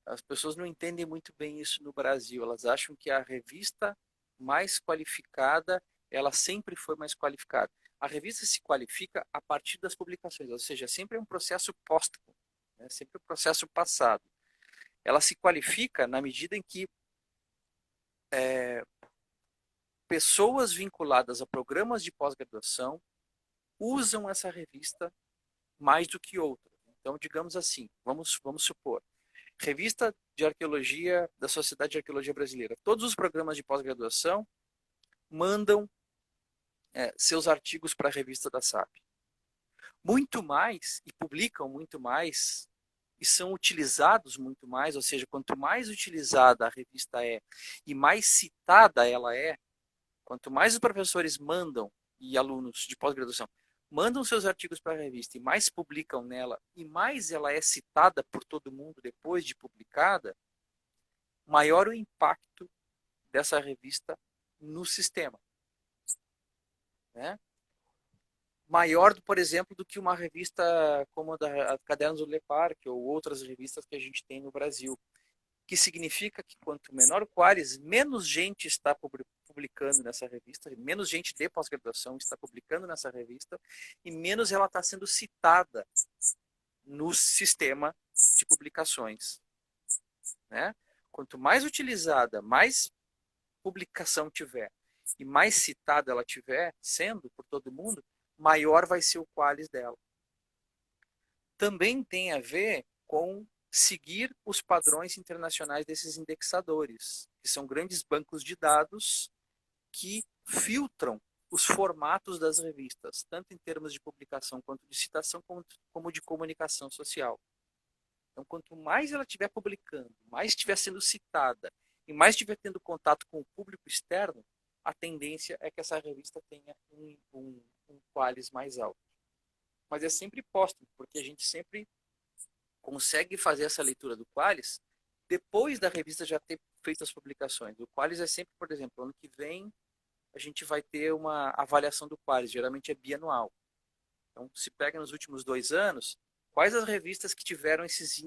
as pessoas não entendem muito bem isso no Brasil. Elas acham que a revista mais qualificada, ela sempre foi mais qualificada. A revista se qualifica a partir das publicações, ou seja, sempre é um processo póstumo, né? Sempre um processo passado. Ela se qualifica na medida em que pessoas vinculadas a programas de pós-graduação usam essa revista mais do que outras. Então, digamos assim, vamos supor, Revista de Arqueologia da Sociedade de Arqueologia Brasileira. Todos os programas de pós-graduação mandam seus artigos para a revista da SAP. Muito mais, e publicam muito mais, e são utilizados muito mais, ou seja, quanto mais utilizada a revista é e mais citada ela é, quanto mais os professores mandam e alunos de pós-graduação mandam seus artigos para a revista e mais publicam nela e mais ela é citada por todo mundo depois de publicada, maior o impacto dessa revista no sistema, né? Maior, por exemplo, do que uma revista como a Cadernos do Leparc ou outras revistas que a gente tem no Brasil, que significa que quanto menor o qualis, menos gente está publicando nessa revista, menos gente de pós-graduação está publicando nessa revista e menos ela está sendo citada no sistema de publicações, né? Quanto mais utilizada, mais publicação tiver e mais citada ela tiver, sendo por todo mundo, maior vai ser o qualis dela. Também tem a ver com seguir os padrões internacionais desses indexadores, que são grandes bancos de dados que filtram os formatos das revistas, tanto em termos de publicação quanto de citação, como de comunicação social. Então, quanto mais ela estiver publicando, mais estiver sendo citada e mais estiver tendo contato com o público externo, a tendência é que essa revista tenha um qualis mais alto. Mas é sempre póstumo, porque a gente sempre consegue fazer essa leitura do qualis depois da revista já ter feito as publicações. O qualis é sempre, por exemplo, ano que vem a gente vai ter uma avaliação do qualis, geralmente é bianual. Então, se pega nos últimos 2 anos, quais as revistas que tiveram esses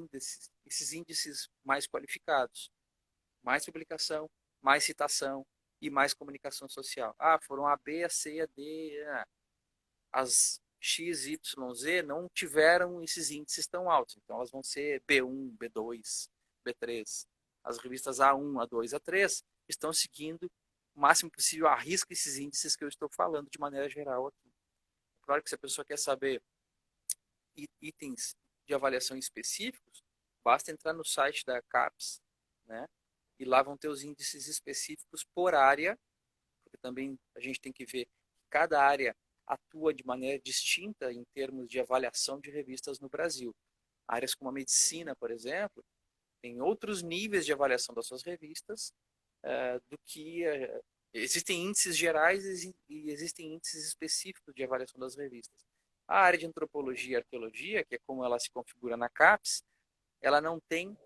índices mais qualificados? Mais publicação, mais citação e mais comunicação social. Ah, foram a B, a C, a D. As X, Y, Z não tiveram esses índices tão altos. Então elas vão ser B1, B2, B3. As revistas A1, A2, A3 estão seguindo o máximo possível à risca esses índices que eu estou falando de maneira geral aqui. Claro que se a pessoa quer saber itens de avaliação específicos, basta entrar no site da CAPES, né? E lá vão ter os índices específicos por área, porque também a gente tem que ver que cada área atua de maneira distinta em termos de avaliação de revistas no Brasil. Áreas como a medicina, por exemplo, tem outros níveis de avaliação das suas revistas do que existem índices gerais e existem índices específicos de avaliação das revistas. A área de antropologia e arqueologia, que é como ela se configura na CAPES, ela não tem,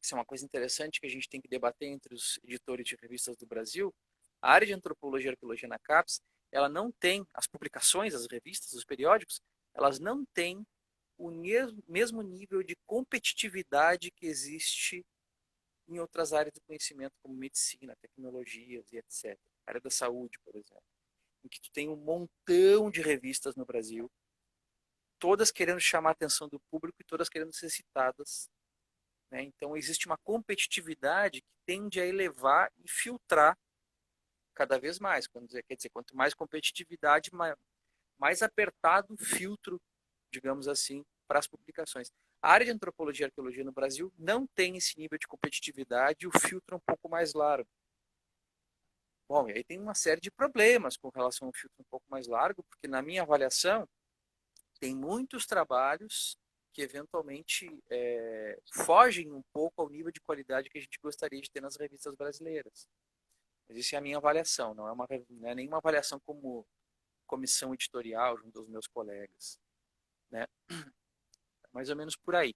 isso é uma coisa interessante que a gente tem que debater entre os editores de revistas do Brasil, a área de antropologia e arqueologia na CAPES, ela não tem, as publicações, as revistas, os periódicos, elas não têm o mesmo nível de competitividade que existe em outras áreas do conhecimento, como medicina, tecnologias e etc. A área da saúde, por exemplo, em que tu tem um montão de revistas no Brasil, todas querendo chamar a atenção do público e todas querendo ser citadas, né? Então existe uma competitividade que tende a elevar e filtrar cada vez mais. Quer dizer, quanto mais competitividade, mais apertado o filtro, digamos assim, para as publicações. A área de antropologia e arqueologia no Brasil não tem esse nível de competitividade e o filtro é um pouco mais largo. Bom, e aí tem uma série de problemas com relação ao filtro um pouco mais largo, porque na minha avaliação tem muitos trabalhos que eventualmente fogem um pouco ao nível de qualidade que a gente gostaria de ter nas revistas brasileiras. Mas isso é a minha avaliação, não é nenhuma avaliação como comissão editorial junto aos meus colegas, né? Mais ou menos por aí.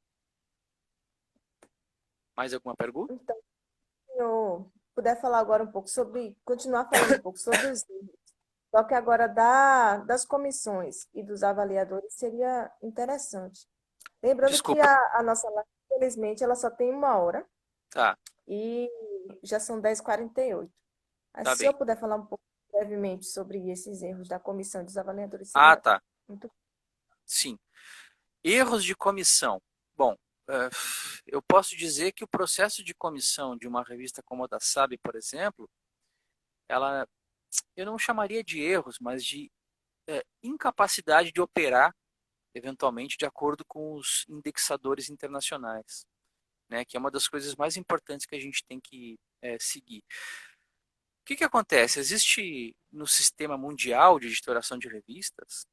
Mais alguma pergunta? Então, se eu puder falar agora um pouco sobre, continuar falando um pouco sobre os erros, só que agora das comissões e dos avaliadores seria interessante. Lembrando que Desculpa. a nossa live, infelizmente, ela só tem 1 hora Tá, e já são 10h48. tá Se eu bem. puder falar um pouco brevemente sobre esses erros da comissão e dos avaliadores, Ah, seria tá. muito. Sim. Erros de comissão. Bom, eh, eu posso dizer que o processo de comissão de uma revista como a da SAB, por exemplo, ela, eu não chamaria de erros, mas de incapacidade de operar, eventualmente, de acordo com os indexadores internacionais, né, que é uma das coisas mais importantes que a gente tem que seguir. O que acontece? Existe no sistema mundial de editoração de revistas,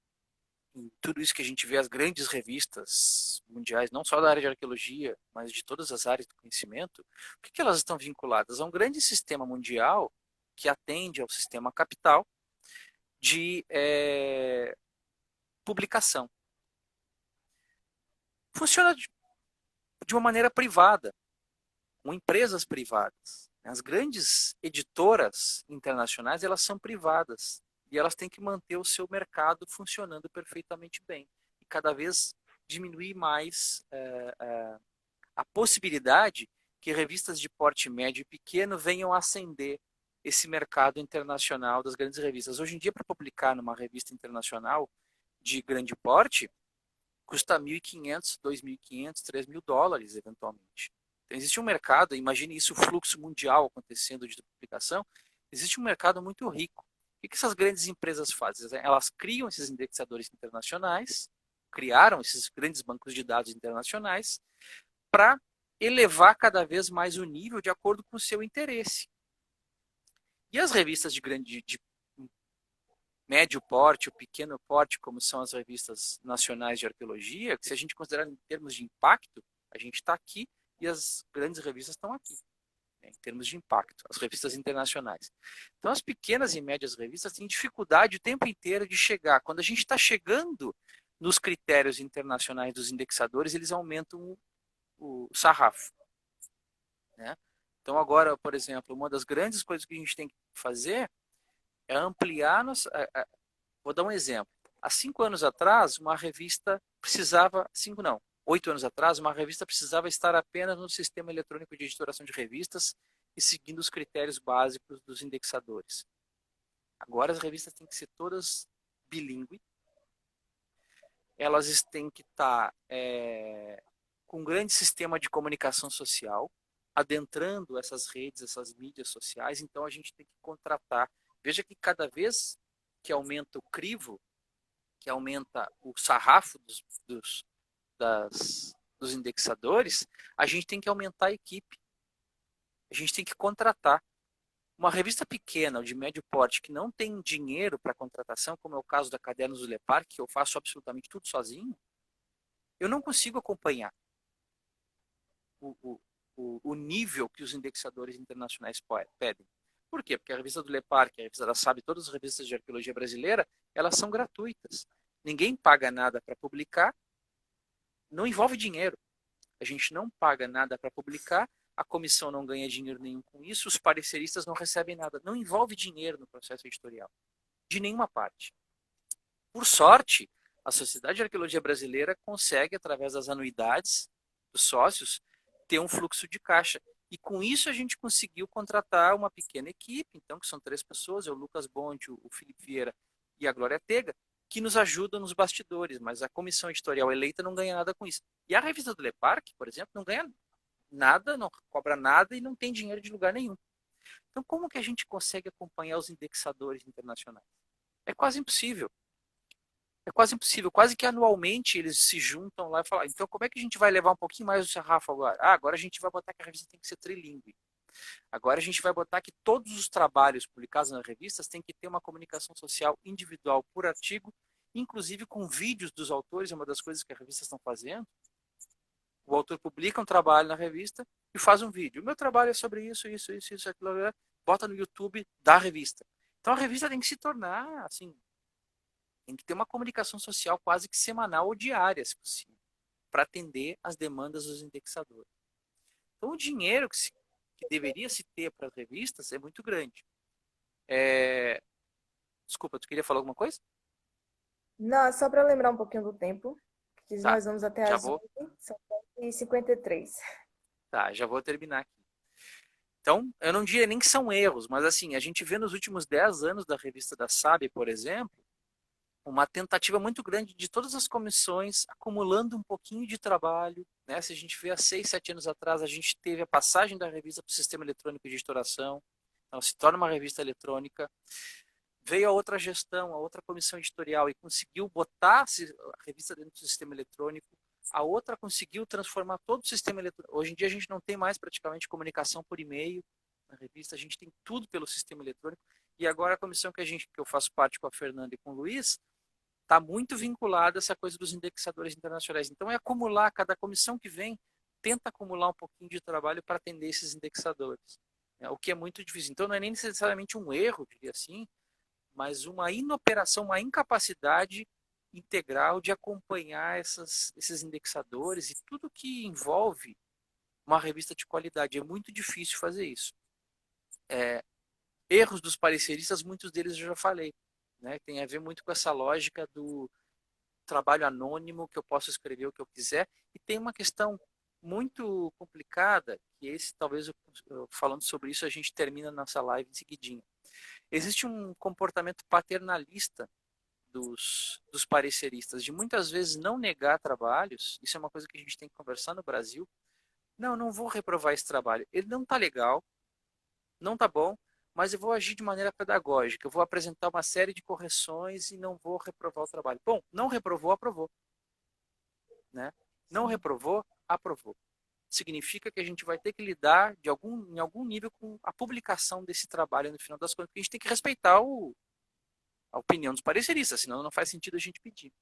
em tudo isso que a gente vê, as grandes revistas mundiais, não só da área de arqueologia, mas de todas as áreas do conhecimento, o elas estão vinculadas? A um grande sistema mundial que atende ao sistema capital de publicação. Funciona de uma maneira privada, com empresas privadas. As grandes editoras internacionais, elas são privadas e elas têm que manter o seu mercado funcionando perfeitamente bem e cada vez diminuir mais a possibilidade que revistas de porte médio e pequeno venham a ascender esse mercado internacional das grandes revistas. Hoje em dia, para publicar numa revista internacional de grande porte, custa 1.500, 2.500, 3.000 dólares, eventualmente. Então, existe um mercado, imagine isso, o fluxo mundial acontecendo de publicação, existe um mercado muito rico. O que essas grandes empresas fazem? Elas criam esses indexadores internacionais, criaram esses grandes bancos de dados internacionais, para elevar cada vez mais o nível de acordo com o seu interesse. E as revistas de médio porte, ou pequeno porte, como são as revistas nacionais de arqueologia, que se a gente considerar em termos de impacto, a gente está aqui e as grandes revistas estão aqui, né, em termos de impacto, as revistas internacionais. Então, as pequenas e médias revistas têm dificuldade o tempo inteiro de chegar. Quando a gente está chegando nos critérios internacionais dos indexadores, eles aumentam o sarrafo, né? Então, agora, por exemplo, uma das grandes coisas que a gente tem que fazer é ampliar nossa. Vou dar um exemplo. Há 5 anos atrás, uma revista precisava. 5 não. 8 anos atrás, uma revista precisava estar apenas no sistema eletrônico de editoração de revistas e seguindo os critérios básicos dos indexadores. Agora as revistas têm que ser todas bilíngue, elas têm que estar com um grande sistema de comunicação social, adentrando essas redes, essas mídias sociais, então a gente tem que contratar. Veja que cada vez que aumenta o crivo, que aumenta o sarrafo dos indexadores, a gente tem que aumentar a equipe, a gente tem que contratar. Uma revista pequena ou de médio porte que não tem dinheiro para contratação, como é o caso da Cadernos do Lepar, que eu faço absolutamente tudo sozinho, eu não consigo acompanhar o, o nível que os indexadores internacionais pedem. Por quê? Porque a revista do Lepar, que a revista da SAB, todas as revistas de arqueologia brasileira, elas são gratuitas. Ninguém paga nada para publicar, não envolve dinheiro. A gente não paga nada para publicar, a comissão não ganha dinheiro nenhum com isso, os pareceristas não recebem nada. Não envolve dinheiro no processo editorial, de nenhuma parte. Por sorte, a Sociedade de Arqueologia Brasileira consegue, através das anuidades dos sócios, ter um fluxo de caixa. E com isso a gente conseguiu contratar uma pequena equipe, então, que são 3 pessoas, é o Lucas Bonte, o Felipe Vieira e a Glória Tega, que nos ajudam nos bastidores, mas a comissão editorial eleita não ganha nada com isso. E a revista do Leparc, por exemplo, não ganha nada, não cobra nada e não tem dinheiro de lugar nenhum. Então, como que a gente consegue acompanhar os indexadores internacionais? É quase impossível. É quase impossível. Quase que anualmente eles se juntam lá e falam, então como é que a gente vai levar um pouquinho mais o sarrafo agora? Ah, agora a gente vai botar que a revista tem que ser trilingue. Agora a gente vai botar que todos os trabalhos publicados nas revistas têm que ter uma comunicação social individual por artigo, inclusive com vídeos dos autores, é uma das coisas que as revistas estão fazendo. O autor publica um trabalho na revista e faz um vídeo. O meu trabalho é sobre isso, isso, isso, isso, aquilo, bota no YouTube da revista. Então a revista tem que se tornar, assim, tem que ter uma comunicação social quase que semanal ou diária, se possível, para atender às demandas dos indexadores. Então o dinheiro que deveria se ter para as revistas é muito grande. Desculpa, tu queria falar alguma coisa? Não, só para lembrar um pouquinho do tempo, que Tá, nós vamos até já às vou, 11, são 10h53. tá, já vou terminar aqui. Então, eu não diria nem que são erros, mas assim, a gente vê nos últimos 10 anos da revista da SAB, por exemplo, uma tentativa muito grande de todas as comissões acumulando um pouquinho de trabalho. Né? Se a gente vê há 6, 7 anos atrás, a gente teve a passagem da revista para o sistema eletrônico de editoração, então se torna uma revista eletrônica. Veio a outra gestão, a outra comissão editorial e conseguiu botar a revista dentro do sistema eletrônico. A outra conseguiu transformar todo o sistema eletrônico. Hoje em dia a gente não tem mais praticamente comunicação por e-mail na revista, a gente tem tudo pelo sistema eletrônico. E agora a comissão que eu faço parte com a Fernanda e com o Luiz, está muito vinculada a essa coisa dos indexadores internacionais. Então é acumular, cada comissão que vem tenta acumular um pouquinho de trabalho para atender esses indexadores, né? O que é muito difícil. Então não é nem necessariamente um erro, diria assim, mas uma inoperação, uma incapacidade integral de acompanhar esses indexadores e tudo que envolve uma revista de qualidade. É muito difícil fazer isso. Erros dos pareceristas, muitos deles eu já falei. Né? Tem a ver muito com essa lógica do trabalho anônimo, que eu posso escrever o que eu quiser. E tem uma questão muito complicada, que esse talvez falando sobre isso a gente termina nossa live em seguidinho. Existe um comportamento paternalista dos pareceristas, de muitas vezes não negar trabalhos. Isso é uma coisa que a gente tem que conversar no Brasil. Não, não vou reprovar esse trabalho. Ele não está legal, não está bom, mas eu vou agir de maneira pedagógica. Eu vou apresentar uma série de correções e não vou reprovar o trabalho. Bom, não reprovou, aprovou. Né? Não reprovou, aprovou. Significa que a gente vai ter que lidar em algum nível com a publicação desse trabalho no final das contas, porque a gente tem que respeitar a opinião dos pareceristas, senão não faz sentido a gente pedir.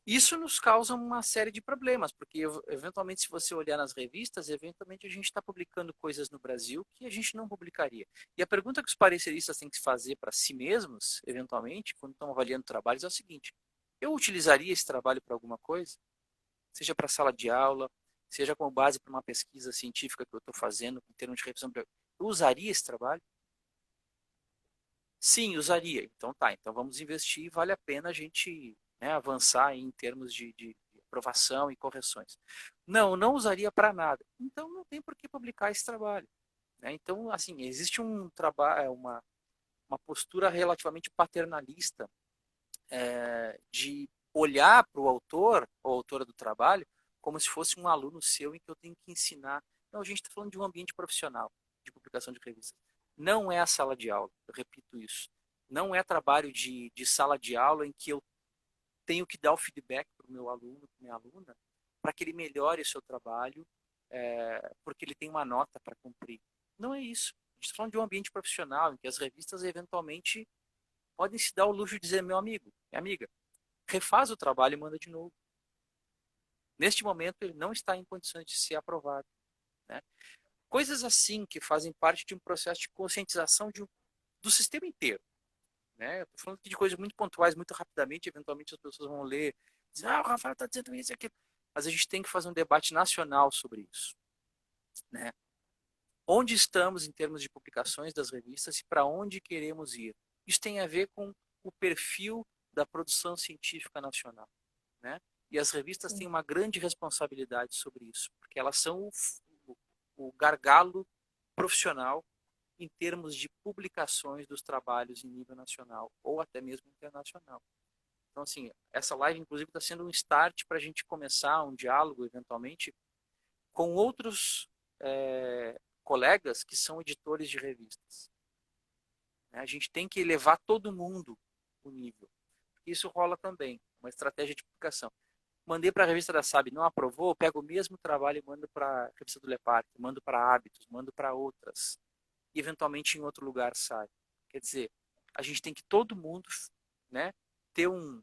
Isso nos causa uma série de problemas, porque eventualmente se você olhar nas revistas, eventualmente a gente está publicando coisas no Brasil que a gente não publicaria. E a pergunta que os pareceristas têm que fazer para si mesmos, eventualmente, quando estão avaliando trabalhos, é o seguinte: eu utilizaria esse trabalho para alguma coisa? Seja para sala de aula, seja como base para uma pesquisa científica que eu estou fazendo, em termos de revisão. Eu usaria esse trabalho? Sim, usaria. Então tá, então vamos investir, vale a pena a gente, né, avançar em termos de aprovação e correções. Não, não usaria para nada. Então não tem por que publicar esse trabalho. Né? Então, assim, existe um trabalho, uma postura relativamente paternalista de olhar para o autor ou autora do trabalho como se fosse um aluno seu em que eu tenho que ensinar. Não, a gente está falando de um ambiente profissional de publicação de revistas. Não é a sala de aula, eu repito isso. Não é trabalho de sala de aula em que eu tenho que dar o feedback para o meu aluno, para minha aluna, para que ele melhore o seu trabalho, porque ele tem uma nota para cumprir. Não é isso. A gente está falando de um ambiente profissional em que as revistas eventualmente podem se dar o luxo de dizer, meu amigo, minha amiga, refaz o trabalho e manda de novo. Neste momento, ele não está em condições de ser aprovado. Né? Coisas assim que fazem parte de um processo de conscientização do sistema inteiro. Né? Eu estou falando aqui de coisas muito pontuais, muito rapidamente, eventualmente as pessoas vão ler, dizer, o Rafael está dizendo isso e aquilo. Mas a gente tem que fazer um debate nacional sobre isso. Né? Onde estamos em termos de publicações das revistas e para onde queremos ir? Isso tem a ver com o perfil da produção científica nacional. Né? E as revistas têm uma grande responsabilidade sobre isso, porque elas são o gargalo profissional em termos de publicações dos trabalhos em nível nacional ou até mesmo internacional. Então, assim, essa live, inclusive, está sendo um start para a gente começar um diálogo, eventualmente, com outros colegas que são editores de revistas. A gente tem que elevar todo mundo o nível. Isso rola também, uma estratégia de publicação. Mandei para a revista da SAB, não aprovou, pego o mesmo trabalho e mando para a revista do Lepar, mando para Hábitos, mando para outras. E eventualmente em outro lugar sai. Quer dizer, a gente tem que todo mundo, né, ter um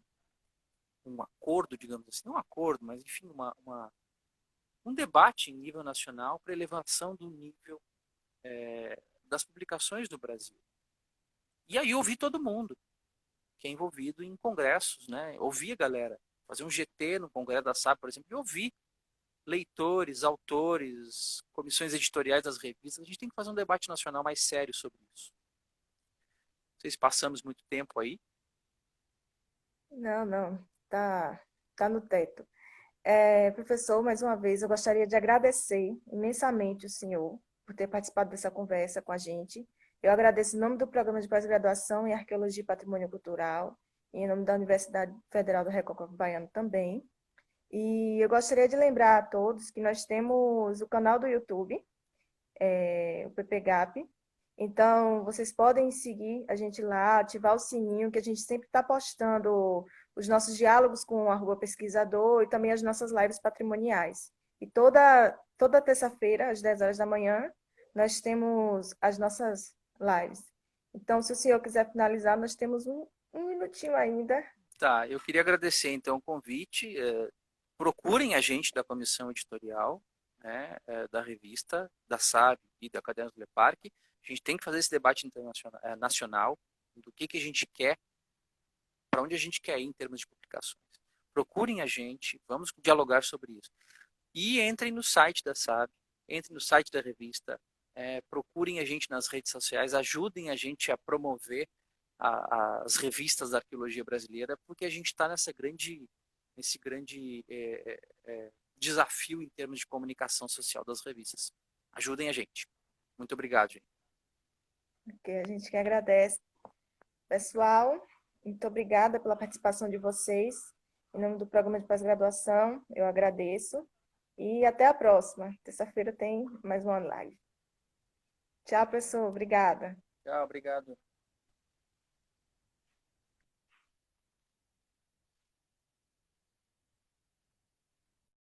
acordo, digamos assim, não um acordo, mas enfim, um debate em nível nacional para elevação do nível das publicações do Brasil. E aí ouvir todo mundo que é envolvido em congressos, né? Ouvir a galera, fazer um GT no congresso da SAB, por exemplo, e ouvir leitores, autores, comissões editoriais das revistas. A gente tem que fazer um debate nacional mais sério sobre isso. Não sei se passamos muito tempo aí. Não, não, tá no teto. Professor, mais uma vez, eu gostaria de agradecer imensamente o senhor por ter participado dessa conversa com a gente. Eu agradeço em nome do Programa de Pós-Graduação em Arqueologia e Patrimônio Cultural e em nome da Universidade Federal do Recôncavo Baiano também. E eu gostaria de lembrar a todos que nós temos o canal do YouTube, o PPGAP. Então, vocês podem seguir a gente lá, ativar o sininho, que a gente sempre está postando os nossos diálogos com o @ pesquisador e também as nossas lives patrimoniais. E toda terça-feira, às 10 horas da manhã, nós temos as nossas lives. Então, se o senhor quiser finalizar, nós temos um minutinho ainda. Tá, eu queria agradecer então o convite. Procurem a gente da comissão editorial, né, da revista, da SAB e da Academia do Leparc. A gente tem que fazer esse debate internacional, nacional do que a gente quer, para onde a gente quer ir em termos de publicações. Procurem a gente, vamos dialogar sobre isso. E entrem no site da SAB, entrem no site da revista, procurem a gente nas redes sociais, ajudem a gente a promover as revistas da arqueologia brasileira, porque a gente está nesse grande desafio em termos de comunicação social das revistas. Ajudem a gente. Muito obrigado, gente. A gente que agradece. Pessoal, muito obrigada pela participação de vocês. Em nome do Programa de Pós-Graduação, eu agradeço. E até a próxima. Terça-feira tem mais uma live. Tchau, pessoal. Obrigada. Tchau, obrigado.